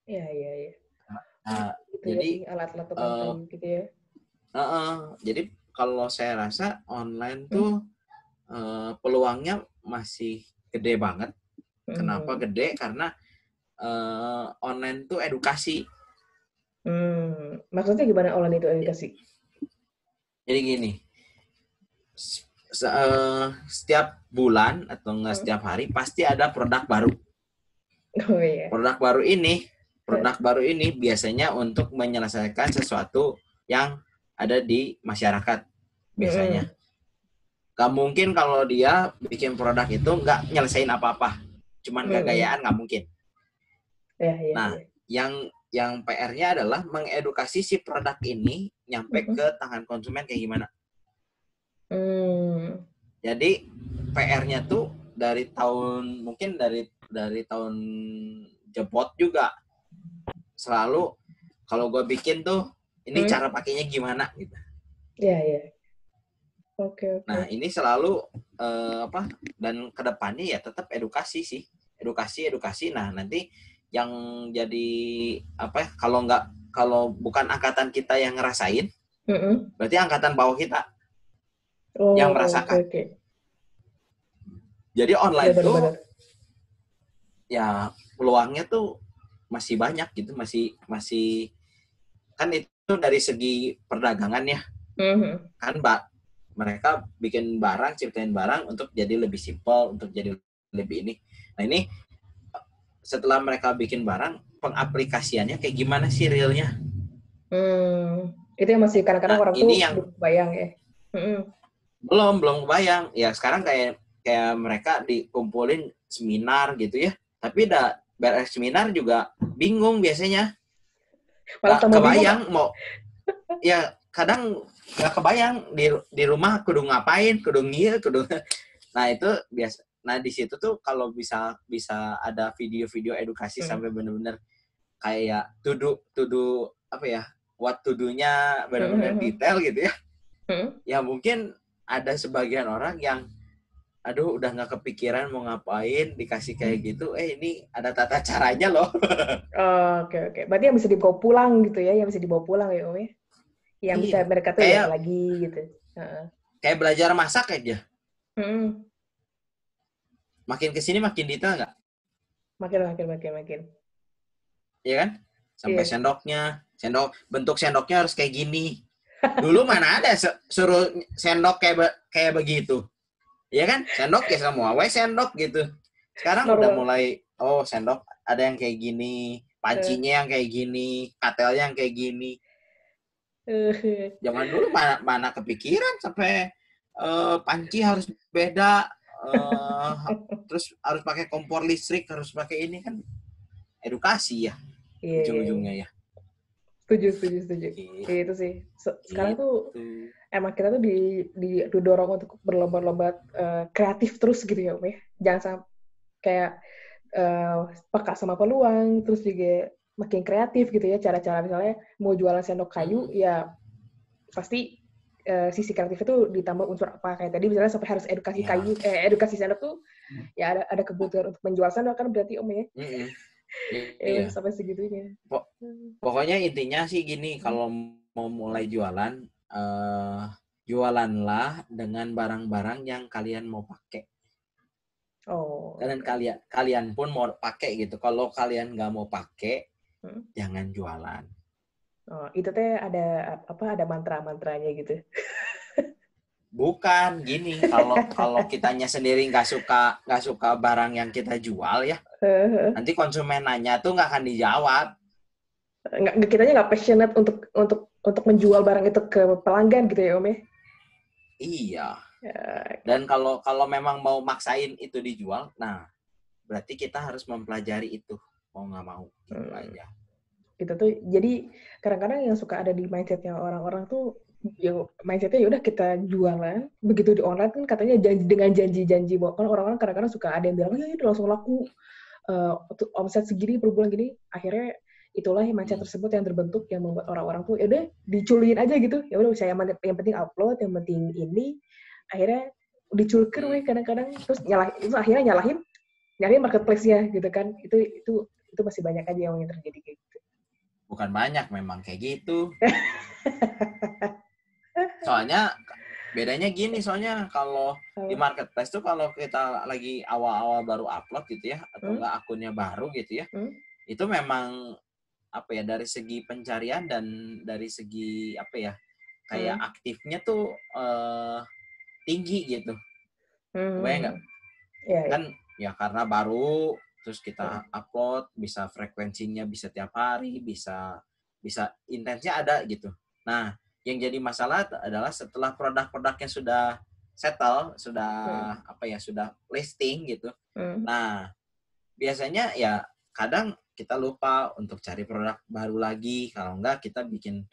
A: Iya.
B: Nah,
A: gitu
B: jadi
A: ya, alat-alat tukang gitu ya.
B: Jadi kalau saya rasa online tuh peluangnya masih gede banget. Kenapa gede? Karena online tuh edukasi.
A: Maksudnya gimana online itu edukasi?
B: Jadi gini, setiap bulan atau enggak setiap hari pasti ada produk baru.
A: Oh iya.
B: Produk baru ini biasanya untuk menyelesaikan sesuatu yang ada di masyarakat biasanya. Gak mungkin kalau dia bikin produk itu nggak nyelesain apa-apa, cuman gaya-gayaan nggak mungkin. Nah, yang PR-nya adalah mengedukasi si produk ini nyampe ke tangan konsumen kayak gimana. Jadi PR-nya tuh dari tahun tahun jebot juga selalu kalau gue bikin tuh ini cara pakainya gimana gitu.
A: Iya. Oke.
B: Nah ini selalu dan kedepannya ya tetap edukasi sih, edukasi. Nah nanti yang jadi kalau bukan angkatan kita yang ngerasain, berarti angkatan bawah kita yang merasakan.
A: Okay.
B: Jadi online tuh ya peluangnya tuh masih banyak gitu, masih kan itu dari segi perdagangan ya. Kan mereka bikin barang, ciptain barang untuk jadi lebih simpel, untuk jadi lebih ini. Nah ini setelah mereka bikin barang, pengaplikasiannya kayak gimana sih realnya?
A: Itu yang masih kadang-kadang orang tuh belum bayang ya.
B: Belum kebayang. Ya sekarang kayak mereka dikumpulin seminar gitu ya. Tapi beres seminar juga bingung biasanya. Gak kebayang bingung. Ya kadang gak kebayang di rumah kudu ngapain, kudu ngieu, Nah itu biasa. Nah di situ tuh kalau bisa ada video-video edukasi sampai benar-benar kayak what to do-nya benar-benar detail gitu ya. Ya mungkin ada sebagian orang yang udah nggak kepikiran mau ngapain, dikasih kayak gitu, ini ada tata caranya loh.
A: Oke. Berarti yang bisa dibawa pulang gitu ya, yang bisa dibawa pulang ya Om ya? Yang bisa mereka tuh lihat lagi gitu.
B: Kayak belajar masak aja. Makin kesini makin detail nggak?
A: Makin.
B: Iya kan? Sampai bentuk sendoknya harus kayak gini. Dulu mana ada suruh sendok kayak begitu. Iya kan? Sendok ya semua sendok gitu. Sekarang udah mulai sendok ada yang kayak gini, pancinya yang kayak gini, katelnya yang kayak gini. Zaman dulu mana kepikiran sampai panci harus beda, terus harus pakai kompor listrik, harus pakai ini kan edukasi ya ujung-ujungnya ya.
A: Setuju. Itu sih. Sekarang tuh emang kita tuh didorong untuk berlomba-lomba kreatif terus gitu ya Om ya. Jangan sampai kayak peka sama peluang, terus juga makin kreatif gitu ya. Cara-cara misalnya mau jualan sendok kayu, ya pasti sisi kreatif itu ditambah unsur apa kayak tadi misalnya sampai harus edukasi kayu, edukasi sendok tuh ya ada kebutuhan untuk menjual sendok kan berarti Om ya.
B: Iya.
A: Sampai segitunya.
B: Pokoknya intinya sih gini, kalau mau mulai jualan, jualanlah dengan barang-barang yang kalian mau pakai. Dan kalian pun mau pakai gitu. Kalau kalian nggak mau pakai, jangan jualan.
A: Oh, itu teh ada mantra-mantranya gitu.
B: Bukan gini, kalau kitanya sendiri nggak suka barang yang kita jual ya, nanti konsumen nanya tuh nggak akan dijawab.
A: Kitanya nggak passionate untuk menjual barang itu ke pelanggan gitu ya Om ya?
B: Iya. Dan kalau memang mau maksain itu dijual, nah berarti kita harus mempelajari itu, mau nggak mau gitu aja.
A: Itu tuh jadi kadang-kadang yang suka ada di mindsetnya orang-orang tuh, yang mindsetnya ya udah kita jualan, begitu di online kan katanya dengan janji-janji, bahwa kan orang-orang kadang-kadang suka ada yang bilang ya itu langsung laku, omset segini per bulan gini, akhirnya itulah yang mindset tersebut yang terbentuk yang membuat orang-orang tuh ya udah diculin aja gitu, ya udah saya yang penting upload, yang penting ini, akhirnya diculker kadang-kadang, terus akhirnya nyalahin marketplace-nya gitu kan, itu masih banyak aja yang terjadi kayak gitu.
B: Bukan banyak, memang kayak gitu. Soalnya bedanya gini, soalnya kalau di marketplace tuh kalau kita lagi awal-awal baru upload gitu ya, atau enggak akunnya baru gitu ya, itu memang apa ya, dari segi pencarian dan dari segi apa ya, kayak aktifnya tuh tinggi gitu. Kebayang nggak? Kan ya karena baru, terus kita upload, bisa frekuensinya bisa tiap hari, bisa intensnya ada gitu. Nah, yang jadi masalah adalah setelah produk-produknya sudah settle, sudah apa ya, sudah listing gitu. Nah, biasanya ya kadang kita lupa untuk cari produk baru lagi, kalau enggak kita bikin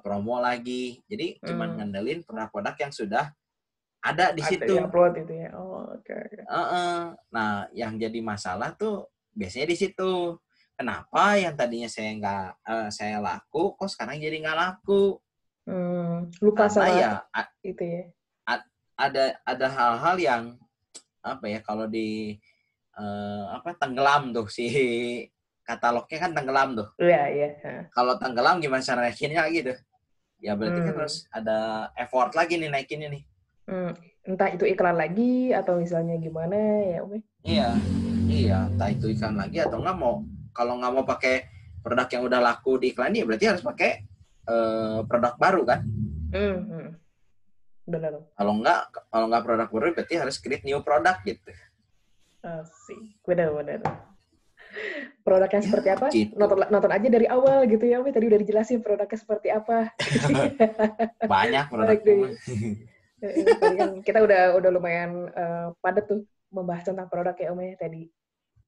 B: promo lagi. Jadi cuman ngandelin produk-produk yang sudah ada di situ.
A: Upload itu ya. Oh, oke.
B: Nah, yang jadi masalah tuh biasanya di situ. Kenapa yang tadinya saya laku, kok sekarang jadi nggak laku?
A: Lupa
B: Karena
A: sama
B: ya
A: itu ya.
B: Ada hal-hal yang apa ya, kalau di tenggelam tuh, si katalognya kan tenggelam tuh.
A: Iya.
B: Kalau tenggelam gimana cara naikinnya gitu? Ya berarti kan harus ada effort lagi nih naikinnya nih.
A: Entah itu iklan lagi atau misalnya gimana ya Om.
B: Iya, entah itu iklan lagi atau kalau nggak mau pakai produk yang udah laku di iklan, ya berarti harus pakai produk baru kan?
A: Benar.
B: Kalau nggak produk baru, berarti harus create new product gitu.
A: Asik, benar. Produknya seperti apa?
B: Gitu.
A: Nonton aja dari awal gitu ya Om. Tadi udah dijelasin produknya seperti apa.
B: Banyak produknya.
A: Tadi kan kita udah lumayan padat tuh membahas tentang produk ya Om ya tadi.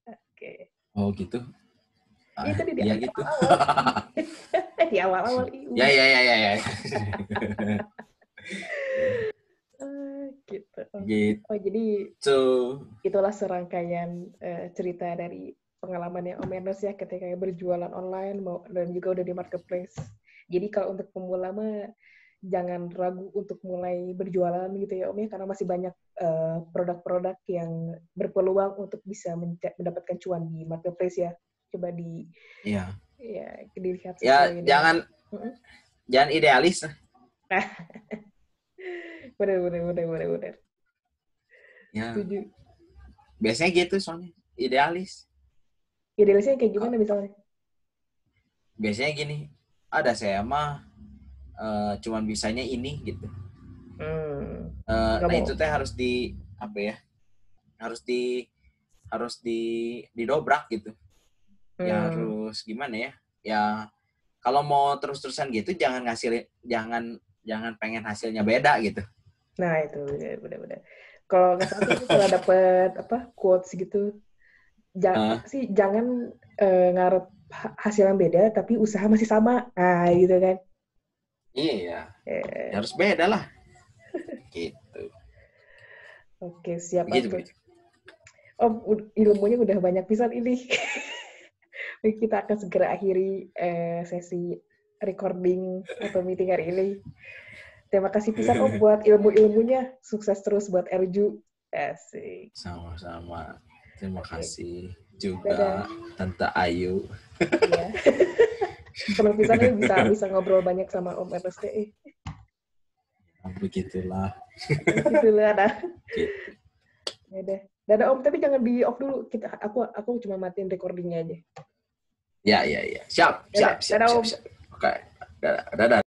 A: Oke.
B: Oh gitu.
A: Iya tadi
B: di gitu.
A: Di awal-awal.
B: Ya.
A: Gitu.
B: Gitu.
A: Oh jadi itulah serangkaian cerita dari pengalamannya Om Enos ya ketika berjualan online dan juga udah di marketplace. Jadi kalau untuk pemula mah jangan ragu untuk mulai berjualan gitu ya Om ya, karena masih banyak produk-produk yang berpeluang untuk bisa mendapatkan cuan di marketplace ya. Coba dilihat.
B: Ya jangan idealis.
A: Bener.
B: Ya.
A: Setuju.
B: Biasanya gitu soalnya, idealis.
A: Idealisnya kayak gimana misalnya?
B: Biasanya gini, ada saya mah cuman bisanya ini gitu. Nah itu teh harus harus didobrak gitu. Ya harus gimana ya? Ya kalau mau terus-terusan gitu jangan pengen hasilnya beda gitu.
A: Nah itu benar. Kalau nggak salah tuh kalau dapet quotes gitu, jangan ngarep hasil yang beda tapi usaha masih sama, gitu kan?
B: Iya, harus beda lah. Gitu.
A: Oke, siap begitu. Ilmunya udah banyak pisan ini. Kita akan segera akhiri sesi recording atau meeting hari ini. Terima kasih pisan Om buat ilmu-ilmunya. Sukses terus buat Erju. Asik.
B: Sama-sama. Terima kasih. juga
A: dadah.
B: Tante Ayu.
A: Iya. Senang pisan bisa ngobrol banyak sama Om Ernest.
B: Begitulah.
A: Begitulah dah.
B: Gitu.
A: Dadah. Dadah Om, tapi jangan di off dulu. Aku cuma matiin recordingnya aja.
B: Ya. Siap.
A: Dadah, Om.
B: Oke. Dadah.